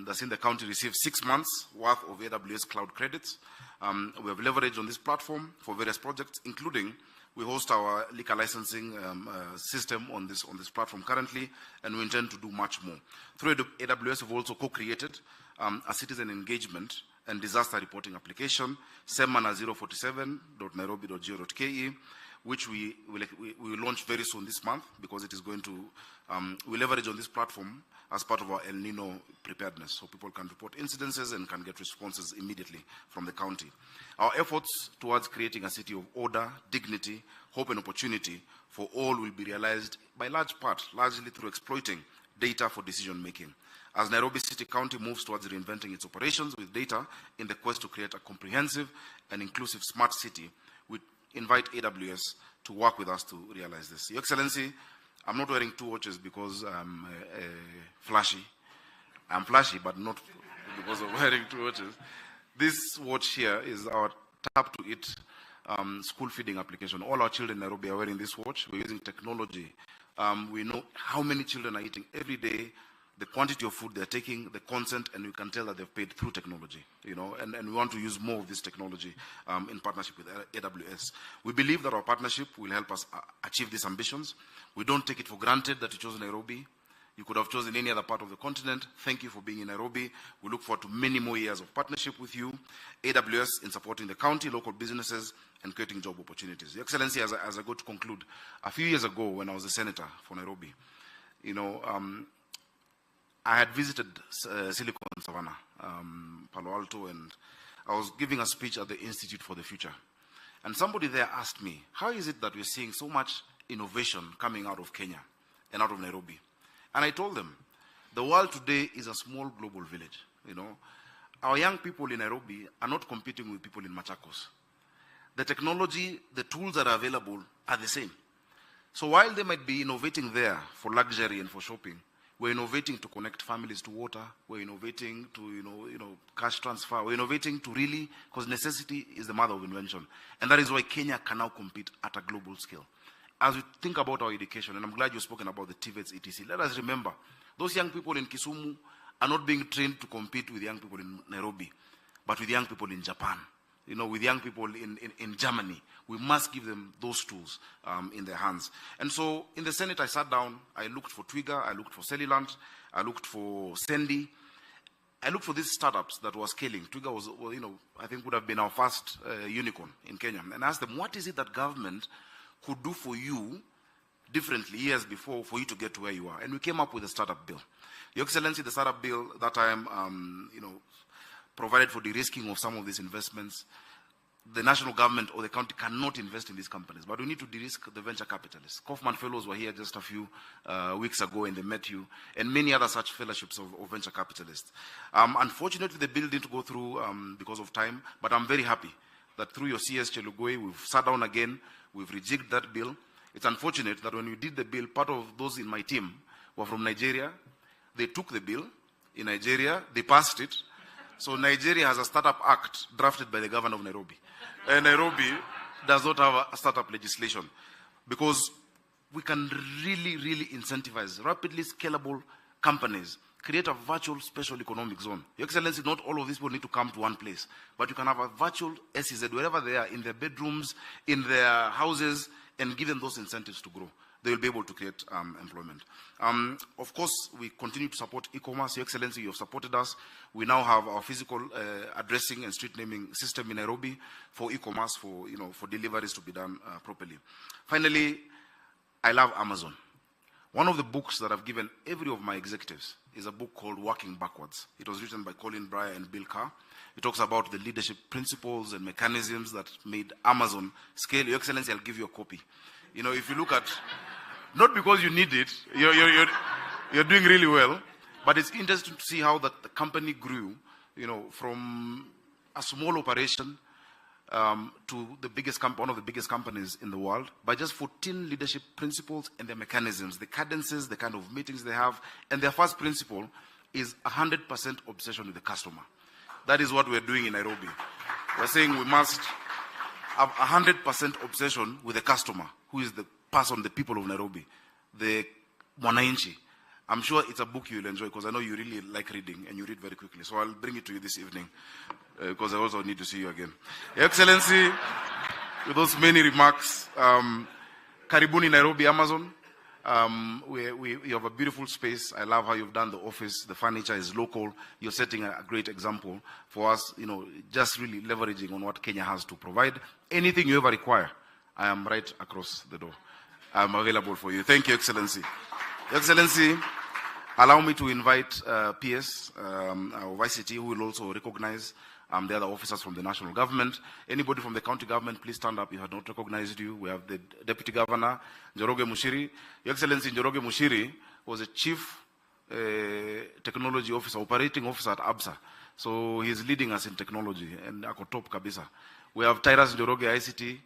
That's seen the county receive 6 months worth of AWS cloud credits. We have leveraged on this platform for various projects, including we host our liquor licensing system on this platform currently, and we intend to do much more. Through AWS, we've also co-created a citizen engagement and disaster reporting application, semana047.nairobi.go.ke, which we will launch very soon this month, because it is going to, we leverage on this platform as part of our El Nino preparedness, so people can report incidences and can get responses immediately from the county. Our efforts towards creating a city of order, dignity, hope, and opportunity for all will be realized by largely through exploiting data for decision making. As Nairobi City County moves towards reinventing its operations with data in the quest to create a comprehensive and inclusive smart city, we invite AWS to work with us to realize this. Your Excellency, I'm not wearing 2 watches because I'm flashy. I'm flashy, but not because of wearing 2 watches. This watch here is our Tap to Eat school feeding application. All our children in Nairobi are wearing this watch. We're using technology. We know how many children are eating every day, the quantity of food they're taking, the consent, and we can tell that they've paid through technology, and we want to use more of this technology in partnership with AWS. We believe that our partnership will help us achieve these ambitions. We don't take it for granted that you chose Nairobi. You could have chosen any other part of the continent. Thank you for being in Nairobi. We look forward to many more years of partnership with you, AWS, in supporting the county, local businesses, and creating job opportunities. Your Excellency, as I go to conclude, a few years ago when I was a senator for Nairobi, I had visited Silicon Savannah, Palo Alto, and I was giving a speech at the Institute for the Future. And somebody there asked me, how is it that we're seeing so much innovation coming out of Kenya and out of Nairobi? And I told them, the world today is a small global village. Our young people in Nairobi are not competing with people in Machakos. The technology, the tools that are available are the same. So while they might be innovating there for luxury and for shopping, we're innovating to connect families to water. We're innovating to, cash transfer. We're innovating to really, because necessity is the mother of invention. And that is why Kenya can now compete at a global scale. As we think about our education, and I'm glad you've spoken about the TVETs, etc., let us remember, those young people in Kisumu are not being trained to compete with young people in Nairobi, but with young people in Japan, with young people in Germany. We must give them those tools in their hands. And so in the Senate, I sat down, I looked for Twiga, I looked for Celilant, I looked for Sendi, I looked for these startups that were scaling. Twiga was, I think would have been our first unicorn in Kenya. And I asked them, what is it that government could do for you differently years before for you to get to where you are? And we came up with a startup bill. Your Excellency, the startup bill that time, provided for de-risking of some of these investments. The national government or the county cannot invest in these companies, but we need to de-risk the venture capitalists. Kaufman Fellows were here just a few weeks ago, and they met you, and many other such fellowships of venture capitalists. Unfortunately, the bill didn't go through because of time, but I'm very happy that through your CS Chelugoi, we've sat down again, we've rejigged that bill. It's unfortunate that when we did the bill, part of those in my team were from Nigeria. They took the bill. in Nigeria. They passed it. So Nigeria has a startup act drafted by the governor of Nairobi. And Nairobi does not have a startup legislation because we can really, really incentivize rapidly scalable companies, create a virtual special economic zone. Your Excellency, not all of these people need to come to one place, but you can have a virtual SEZ wherever they are, in their bedrooms, in their houses, and give them those incentives to grow. They will be able to create employment. Of course, we continue to support e-commerce. Your Excellency, you have supported us. We now have our physical addressing and street naming system in Nairobi for e-commerce, for deliveries to be done properly. Finally, I love Amazon. One of the books that I've given every of my executives is a book called Working Backwards. It was written by Colin Breyer and Bill Carr. It talks about the leadership principles and mechanisms that made Amazon scale. Your Excellency, I'll give you a copy. If you look at, not because you need it, you're doing really well, but it's interesting to see how that the company grew, from a small operation to the biggest one of the biggest companies in the world by just 14 leadership principles and their mechanisms, the cadences, the kind of meetings they have. And their first principle is 100% obsession with the customer. That is what we're doing in Nairobi. We're saying we must have 100% obsession with the customer, who is the person, the people of Nairobi, the Mwananchi. I'm sure it's a book you'll enjoy because I know you really like reading and you read very quickly. So I'll bring it to you this evening because I also need to see you again. Your Excellency, with those many remarks, Karibuni Nairobi, Amazon. We have a beautiful space. I love how you've done the office. The furniture is local. You're setting a great example for us, just really leveraging on what Kenya has to provide. Anything you ever require, I am right across the door. I'm available for you. Thank you, Excellency. Your Excellency, allow me to invite PS, our ICT, who will also recognize the other officers from the national government. Anybody from the county government, please stand up. You had not recognized you. We have the Deputy Governor, Njoroge Mushiri. Your Excellency, Njoroge Mushiri was a Chief Technology Officer, Operating Officer at ABSA. So he's leading us in technology, and ako top kabisa. We have Tyrus Njoroge, ICT,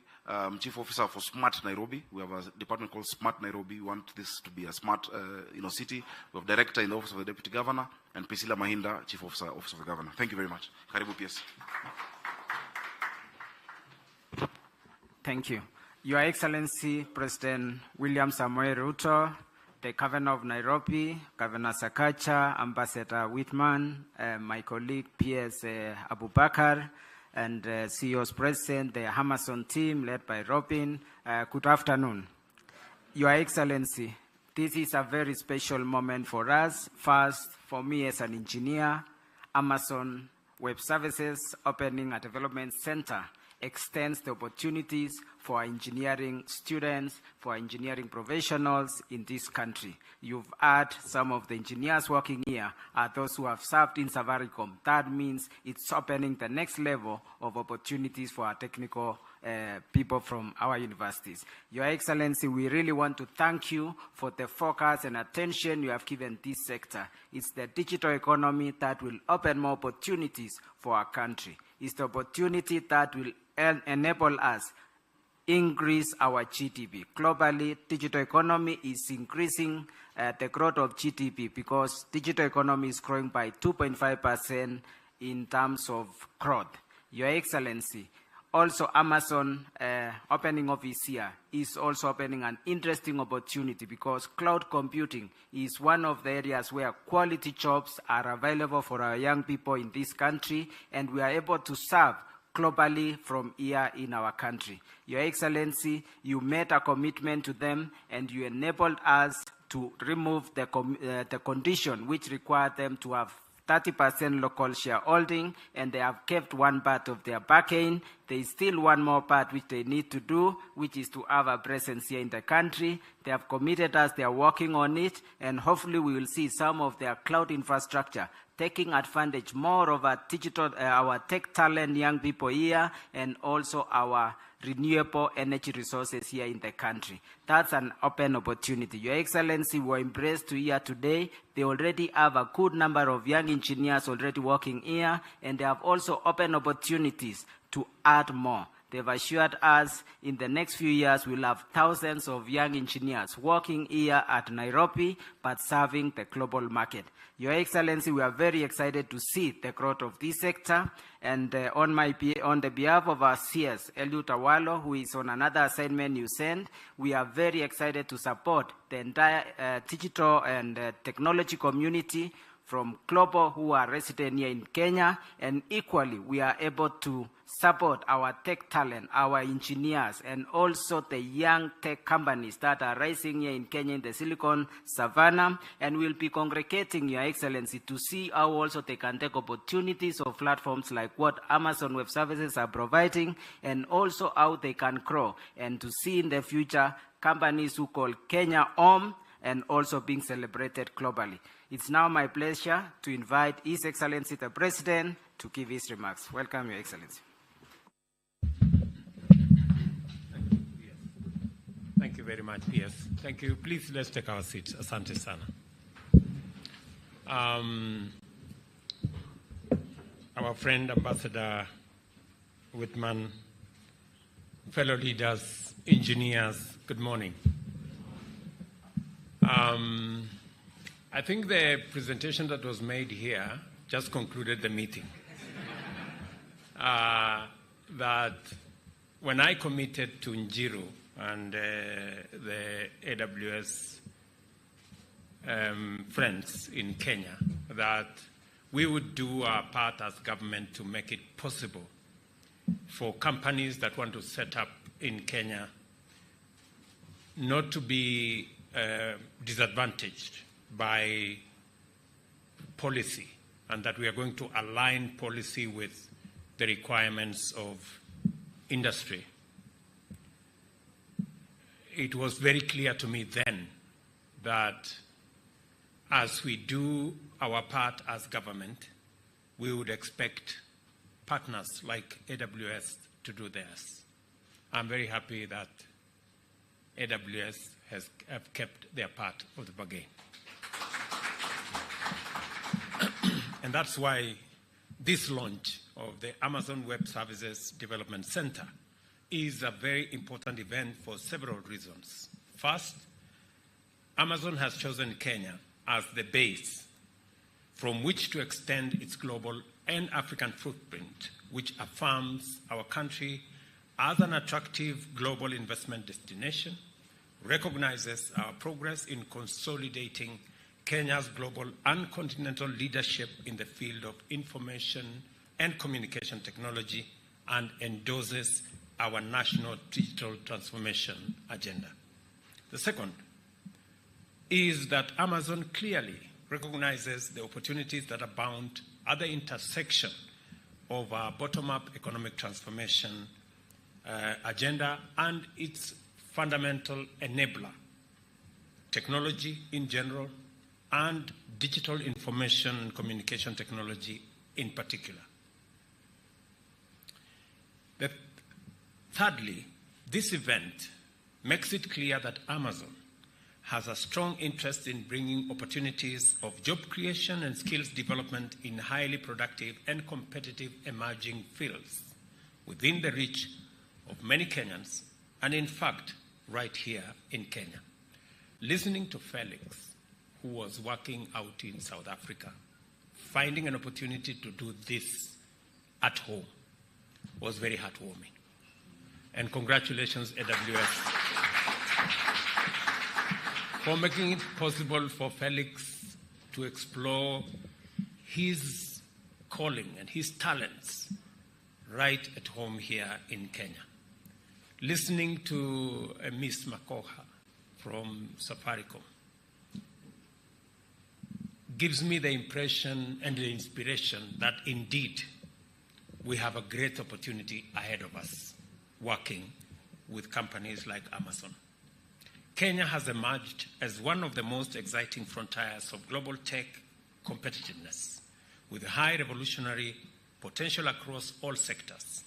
Chief Officer for Smart Nairobi. We have a department called Smart Nairobi. We want this to be a smart city. We have Director in the Office of the Deputy Governor, and Priscilla Mahinda, Chief Officer, Office of the Governor. Thank you very much. Karibu PS. Thank you. Your Excellency, President William Samoei Ruto, the Governor of Nairobi, Governor Sakaja, Ambassador Whitman, my colleague PS Abubakar, and CEO's President, the Amazon team led by Robin. Good afternoon. Your Excellency, this is a very special moment for us. First, for me as an engineer, Amazon Web Services opening a development center extends the opportunities for engineering students, for engineering professionals in this country. You've heard some of the engineers working here are those who have served in Safaricom. That means it's opening the next level of opportunities for our technical people from our universities. Your Excellency, we really want to thank you for the focus and attention you have given this sector. It's the digital economy that will open more opportunities for our country. It's the opportunity that will enable us increase our GDP. Globally, digital economy is increasing the growth of GDP because digital economy is growing by 2.5% in terms of growth. Your Excellency, also Amazon opening office here is also opening an interesting opportunity because cloud computing is one of the areas where quality jobs are available for our young people in this country, and we are able to serve globally from here in our country. Your Excellency, you made a commitment to them and you enabled us to remove the condition which required them to have 30% local shareholding, and they have kept one part of their bargain. There is still one more part which they need to do, which is to have a presence here in the country. They have committed us, they are working on it, and hopefully we will see some of their cloud infrastructure taking advantage more of our digital, our tech talent, young people here, and also our renewable energy resources here in the country. That's an open opportunity. Your Excellency, we're impressed to hear today they already have a good number of young engineers already working here, and they have also open opportunities to add more. They've assured us in the next few years we'll have thousands of young engineers working here at Nairobi but serving the global market. Your Excellency, we are very excited to see the growth of this sector, and on the behalf of our CS, Eliud Awalo, who is on another assignment you sent, we are very excited to support the entire digital and technology community from global who are resident here in Kenya, and equally we are able to support our tech talent, our engineers, and also the young tech companies that are rising here in Kenya in the Silicon Savannah, and we'll be congregating, Your Excellency, to see how also they can take opportunities of platforms like what Amazon Web Services are providing, and also how they can grow, and to see in the future companies who call Kenya home and also being celebrated globally. It's now my pleasure to invite His Excellency the President to give his remarks. Welcome, Your Excellency. Thank you very much, PS. Thank you. Please, let's take our seats. Asante sana. Our friend Ambassador Whitman, fellow leaders, engineers, good morning. I think the presentation that was made here just concluded the meeting. That when I committed to Njiru and the AWS friends in Kenya, that we would do our part as government to make it possible for companies that want to set up in Kenya not to be disadvantaged by policy, and that we are going to align policy with the requirements of industry. It was very clear to me then that as we do our part as government, we would expect partners like AWS to do theirs. I'm very happy that AWS have kept their part of the bargain. And that's why this launch of the Amazon Web Services Development Center is a very important event for several reasons. First, Amazon has chosen Kenya as the base from which to extend its global and African footprint, which affirms our country as an attractive global investment destination, recognizes our progress in consolidating Kenya's global and continental leadership in the field of information and communication technology, and endorses our national digital transformation agenda. The second is that Amazon clearly recognizes the opportunities that abound at the intersection of our bottom-up economic transformation agenda and its fundamental enabler, technology in general, and digital information and communication technology in particular. Thirdly, this event makes it clear that Amazon has a strong interest in bringing opportunities of job creation and skills development in highly productive and competitive emerging fields within the reach of many Kenyans, and in fact, right here in Kenya. Listening to Felix, who was working out in South Africa, finding an opportunity to do this at home was very heartwarming. And congratulations, AWS, for making it possible for Felix to explore his calling and his talents right at home here in Kenya. Listening to Ms. Makoha from Safaricom gives me the impression and the inspiration that indeed we have a great opportunity ahead of us working with companies like Amazon. Kenya has emerged as one of the most exciting frontiers of global tech competitiveness, with high revolutionary potential across all sectors.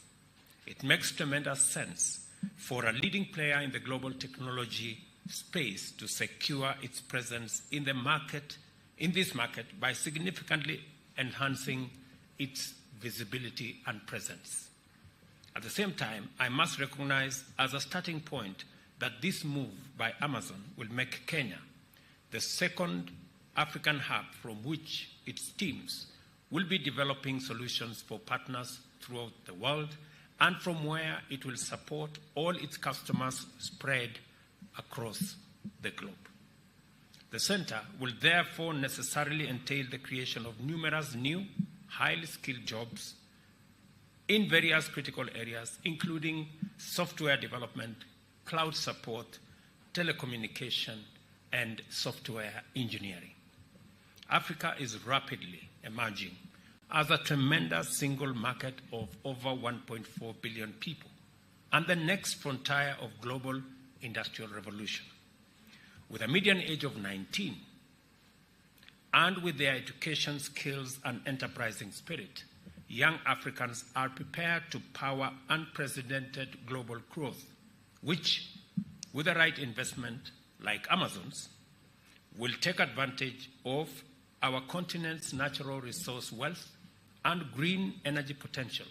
It makes tremendous sense for a leading player in the global technology space to secure its presence in this market by significantly enhancing its visibility and presence. At the same time, I must recognize as a starting point that this move by Amazon will make Kenya the second African hub from which its teams will be developing solutions for partners throughout the world, and from where it will support all its customers spread across the globe. The center will therefore necessarily entail the creation of numerous new, highly skilled jobs in various critical areas, including software development, cloud support, telecommunication, and software engineering. Africa is rapidly emerging as a tremendous single market of over 1.4 billion people and the next frontier of global industrial revolution. With a median age of 19 and with their education, skills, and enterprising spirit, young Africans are prepared to power unprecedented global growth, which, with the right investment like Amazon's, will take advantage of our continent's natural resource wealth and green energy potential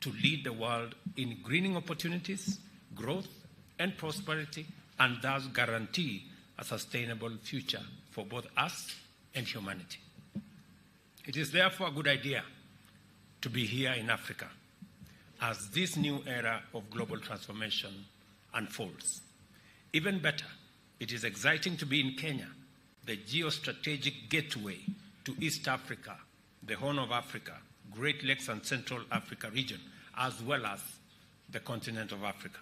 to lead the world in greening opportunities, growth, and prosperity, and thus guarantee a sustainable future for both us and humanity. It is therefore a good idea to be here in Africa as this new era of global transformation unfolds. Even better, it is exciting to be in Kenya, the geostrategic gateway to East Africa, the Horn of Africa, Great Lakes and Central Africa region, as well as the continent of Africa.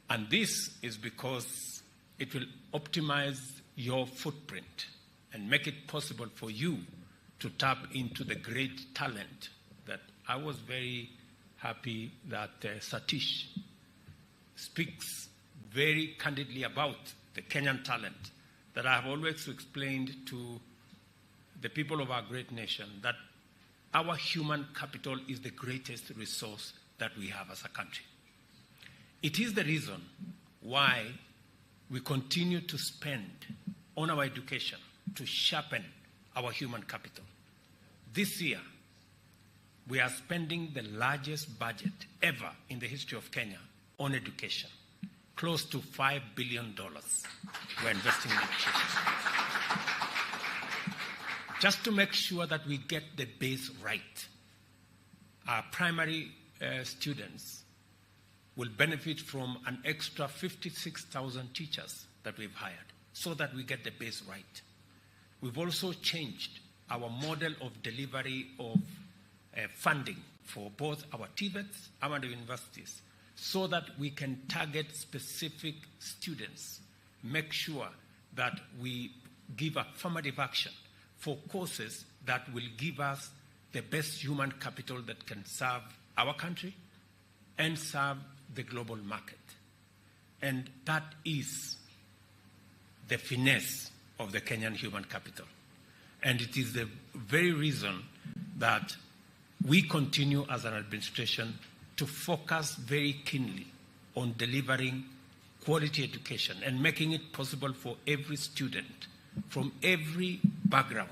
And this is because it will optimize your footprint and make it possible for you to tap into the great talent that I was very happy that Satish speaks very candidly about the Kenyan talent that I have always explained to the people of our great nation, that our human capital is the greatest resource that we have as a country. It is the reason why we continue to spend on our education to sharpen our human capital. This year, we are spending the largest budget ever in the history of Kenya on education. Close to $5 billion we're investing in education. Just to make sure that we get the base right. Our primary students will benefit from an extra 56,000 teachers that we've hired so that we get the base right. We've also changed our model of delivery of funding for both our TVETs and our universities so that we can target specific students, make sure that we give affirmative action for courses that will give us the best human capital that can serve our country and serve the global market. And that is the finesse of the Kenyan human capital. And it is the very reason that we continue as an administration to focus very keenly on delivering quality education and making it possible for every student from every background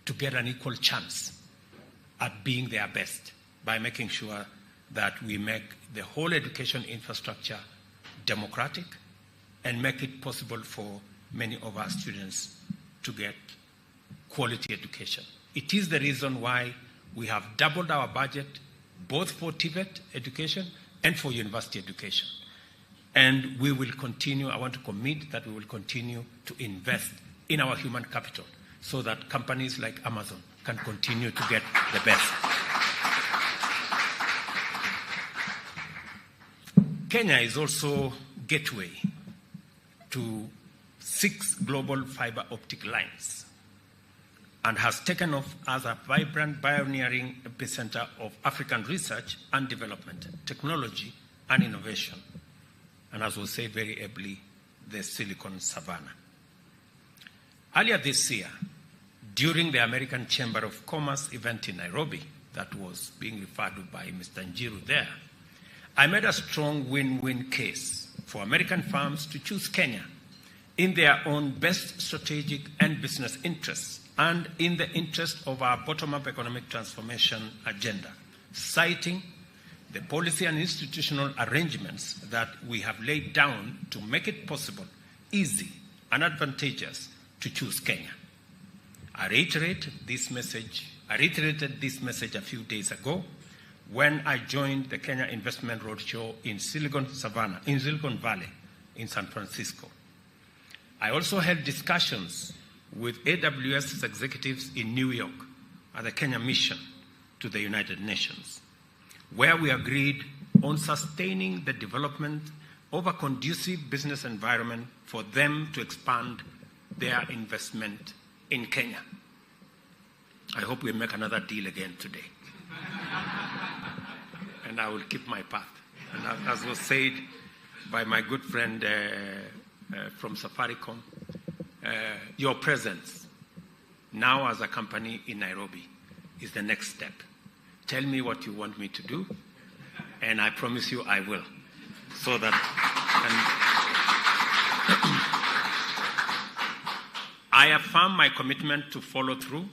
to get an equal chance at being their best by making sure that we make the whole education infrastructure democratic and make it possible for many of our students to get quality education. It is the reason why we have doubled our budget both for TVET education and for university education. And we will continue, I want to commit that we will continue to invest in our human capital so that companies like Amazon can continue to get the best. Kenya is also gateway to 6 global fiber optic lines and has taken off as a vibrant pioneering epicenter of African research and development, technology and innovation, and as we say very ably, the Silicon Savannah. Earlier this year, during the American Chamber of Commerce event in Nairobi that was being referred to by Mr. Njiru there, I made a strong win-win case for American firms to choose Kenya in their own best strategic and business interests and in the interest of our bottom-up economic transformation agenda, citing the policy and institutional arrangements that we have laid down to make it possible, easy, and advantageous to choose Kenya. I reiterated this message a few days ago when I joined the Kenya Investment Roadshow in Silicon Valley in San Francisco. I also held discussions with AWS's executives in New York at the Kenya mission to the United Nations, where we agreed on sustaining the development of a conducive business environment for them to expand their investment in Kenya. I hope we make another deal again today. And I will keep my path. And as was said by my good friend from Safaricom, your presence now as a company in Nairobi is the next step. Tell me what you want me to do, and I promise you I will. So that I affirm my commitment to follow through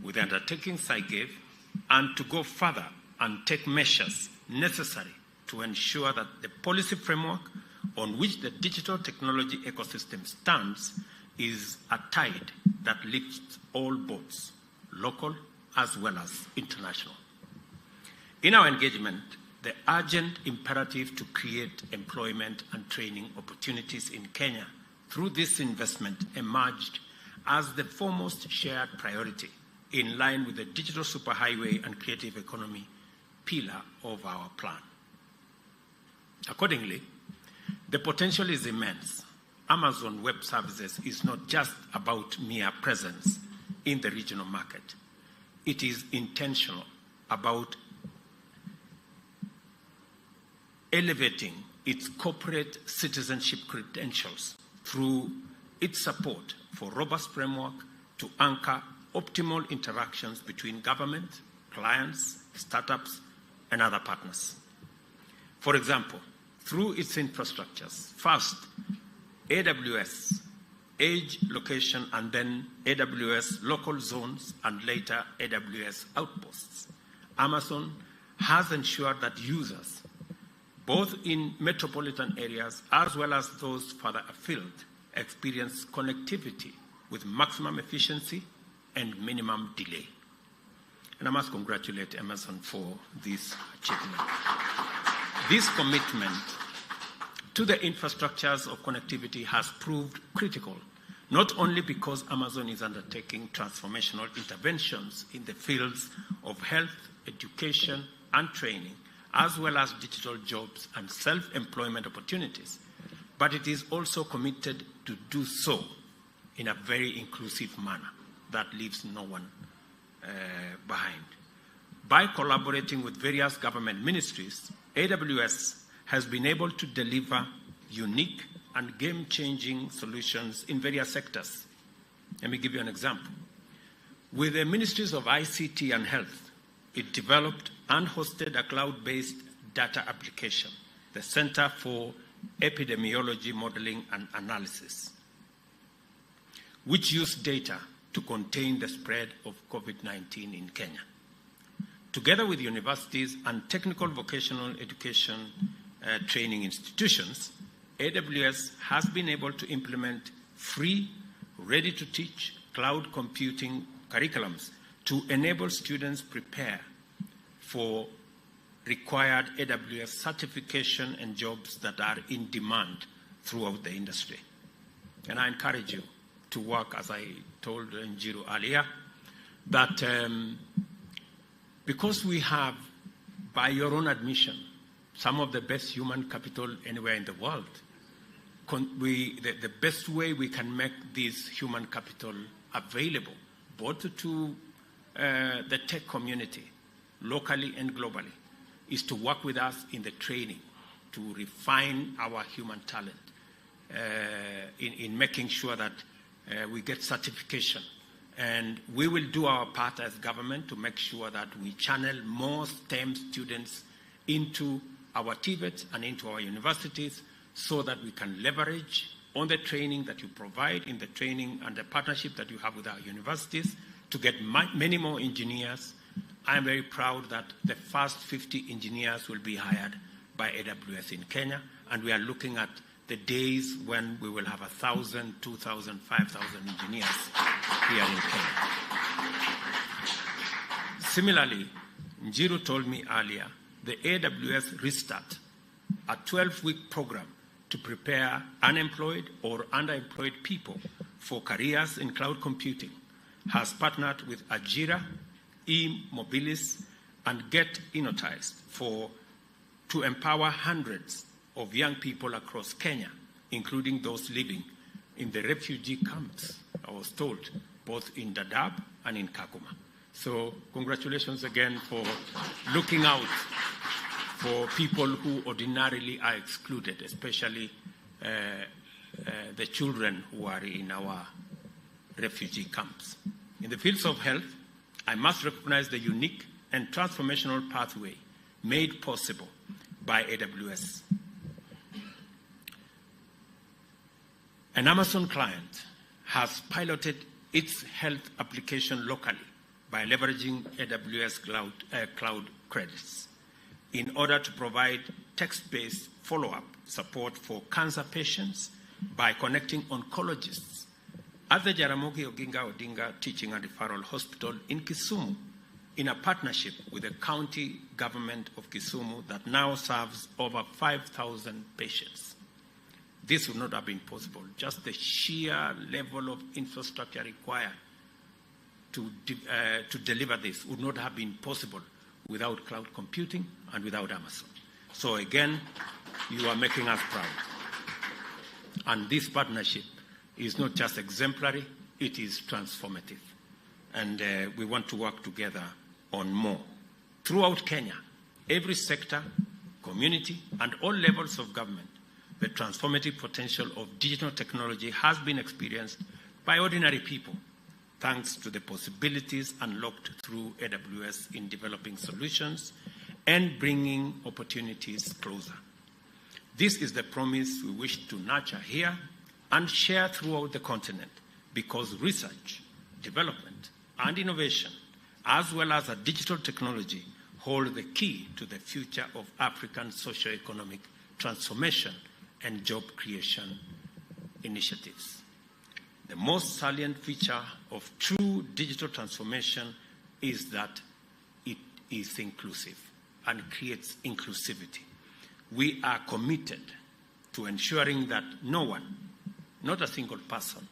with the undertakings I gave and to go further and take measures necessary to ensure that the policy framework on which the digital technology ecosystem stands is a tide that lifts all boats, local as well as international. In our engagement, the urgent imperative to create employment and training opportunities in Kenya through this investment emerged as the foremost shared priority in line with the digital superhighway and creative economy pillar of our plan. Accordingly, the potential is immense. Amazon Web Services is not just about mere presence in the regional market. It is intentional about elevating its corporate citizenship credentials through its support for robust framework to anchor optimal interactions between government, clients, startups, and other partners. For example, through its infrastructures, first, AWS, Edge Location, and then AWS Local Zones, and later AWS Outposts, Amazon has ensured that users, both in metropolitan areas as well as those further afield, experience connectivity with maximum efficiency and minimum delay. And I must congratulate Amazon for this achievement. This commitment to the infrastructures of connectivity has proved critical, not only because Amazon is undertaking transformational interventions in the fields of health, education, and training, as well as digital jobs and self-employment opportunities, but it is also committed to do so in a very inclusive manner that leaves no one behind. By collaborating with various government ministries, AWS has been able to deliver unique and game-changing solutions in various sectors. Let me give you an example. With the ministries of ICT and Health, it developed and hosted a cloud-based data application, the Center for Epidemiology Modeling and Analysis, which used data to contain the spread of COVID-19 in Kenya. Together with universities and technical vocational education training institutions, AWS has been able to implement free, ready-to-teach cloud computing curriculums to enable students prepare for required AWS certification and jobs that are in demand throughout the industry. And I encourage you to work, as I told Njiru earlier, that because we have, by your own admission, some of the best human capital anywhere in the world, the best way we can make this human capital available, both to the tech community, locally and globally, is to work with us in the training to refine our human talent in making sure that we get certification. And we will do our part as government to make sure that we channel more STEM students into our TVETs and into our universities so that we can leverage on the training that you provide in the training and the partnership that you have with our universities to get many more engineers I'm very proud that the first 50 engineers will be hired by AWS in Kenya, and we are looking at the days when we will have 1,000, 2,000, 5,000 engineers here in Kenya. Similarly, Njiru told me earlier, the AWS Restart, a 12-week program to prepare unemployed or underemployed people for careers in cloud computing, has partnered with Ajira, e-Mobilis, and Get Innotized to empower hundreds of young people across Kenya, including those living in the refugee camps, I was told, both in Dadaab and in Kakuma. So congratulations again for looking out for people who ordinarily are excluded, especially the children who are in our refugee camps. In the fields of health, I must recognize the unique and transformational pathway made possible by AWS. An Amazon client has piloted its health application locally by leveraging AWS cloud credits in order to provide text-based follow-up support for cancer patients by connecting oncologists at the Jaramogi Oginga Odinga Teaching and Referral Hospital in Kisumu, in a partnership with the county government of Kisumu that now serves over 5,000 patients. This would not have been possible. Just the sheer level of infrastructure required to deliver this would not have been possible without cloud computing and without Amazon. So again, you are making us proud. And this partnership is not just exemplary, it is transformative. And we want to work together on more. Throughout Kenya, every sector, community, and all levels of government, the transformative potential of digital technology has been experienced by ordinary people, thanks to the possibilities unlocked through AWS in developing solutions and bringing opportunities closer. This is the promise we wish to nurture here and share throughout the continent, because research, development, and innovation, as well as a digital technology, hold the key to the future of African socio-economic transformation and job creation initiatives. The most salient feature of true digital transformation is that it is inclusive and creates inclusivity. We are committed to ensuring that no one, not a single person,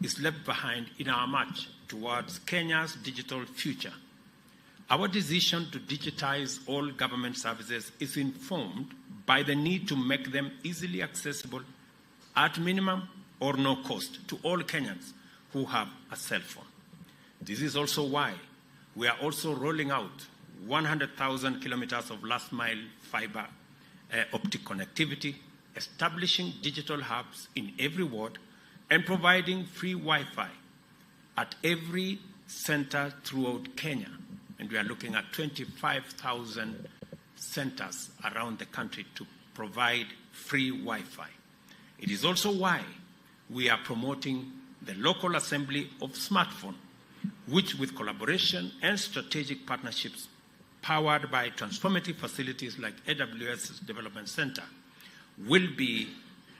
is left behind in our march towards Kenya's digital future. Our decision to digitize all government services is informed by the need to make them easily accessible at minimum or no cost to all Kenyans who have a cell phone. This is also why we are also rolling out 100,000 kilometers of last-mile fiber optic connectivity, establishing digital hubs in every ward, and providing free Wi-Fi at every center throughout Kenya. And we are looking at 25,000 centers around the country to provide free Wi-Fi. It is also why we are promoting the local assembly of smartphone, which with collaboration and strategic partnerships powered by transformative facilities like AWS's Development Center, will be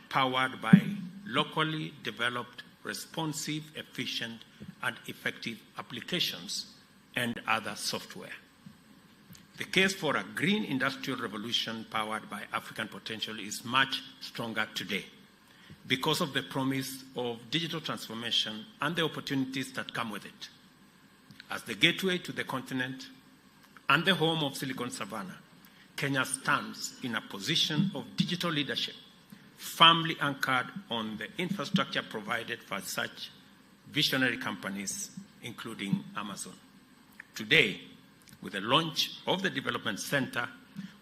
powered by locally developed, responsive, efficient, and effective applications and other software. The case for a green industrial revolution powered by African potential is much stronger today because of the promise of digital transformation and the opportunities that come with it. As the gateway to the continent and the home of Silicon Savannah, Kenya stands in a position of digital leadership, firmly anchored on the infrastructure provided for such visionary companies, including Amazon. Today, with the launch of the Development Center,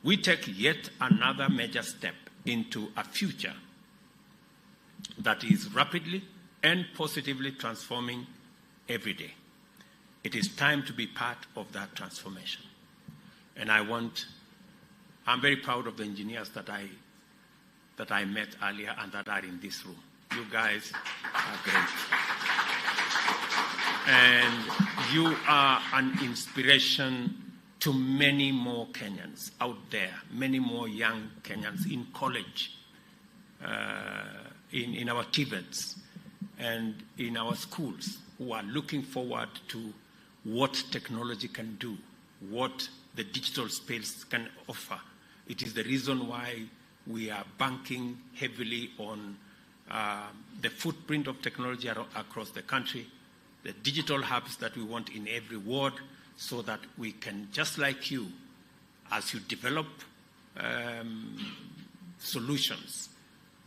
we take yet another major step into a future that is rapidly and positively transforming every day. It is time to be part of that transformation. And I'm very proud of the engineers that I met earlier and that are in this room. You guys are great. And you are an inspiration to many more Kenyans out there, many more young Kenyans in college, in our TVETs, and in our schools, who are looking forward to what technology can do, what the digital space can offer. It is the reason why we are banking heavily on the footprint of technology across the country, the digital hubs that we want in every ward, so that we can, just like you, as you develop solutions,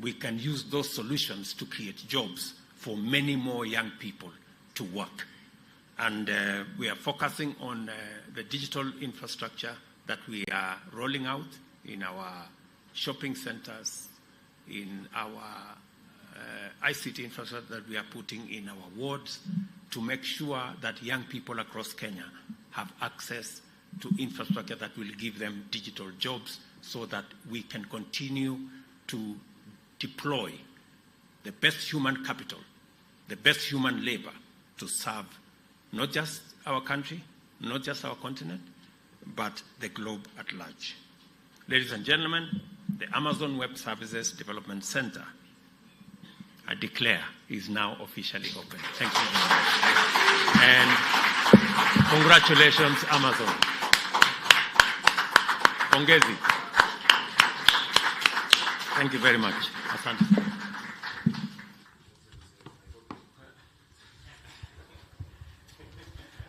we can use those solutions to create jobs for many more young people to work. And we are focusing on the digital infrastructure that we are rolling out in our shopping centers, in our ICT infrastructure that we are putting in our wards, to make sure that young people across Kenya have access to infrastructure that will give them digital jobs, so that we can continue to deploy the best human capital, the best human labor to serve not just our country, not just our continent, but the globe at large. Ladies and gentlemen, the Amazon Web Services Development Center, I declare, is now officially open. Thank you very much. And congratulations, Amazon. Pongezi. Thank you very much. Asante.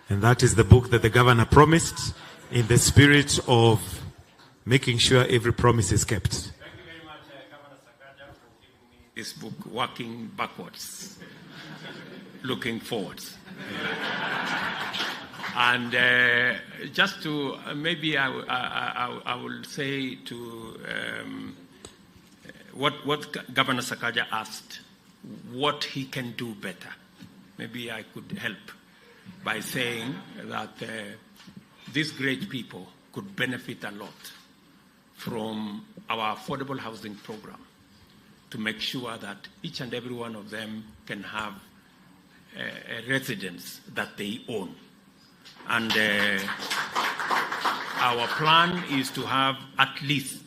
And that is the book that the governor promised, in the spirit of making sure every promise is kept. Thank you very much, Governor Sakaja, for giving me this book, Working Backwards, Looking Forwards. And just to, maybe I will say to what Governor Sakaja asked, what he can do better. Maybe I could help by saying that these great people could benefit a lot from our affordable housing program, to make sure that each and every one of them can have a residence that they own. And our plan is to have at least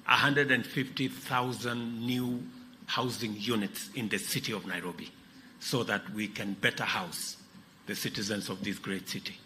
150,000 new housing units in the city of Nairobi, so that we can better house the citizens of this great city.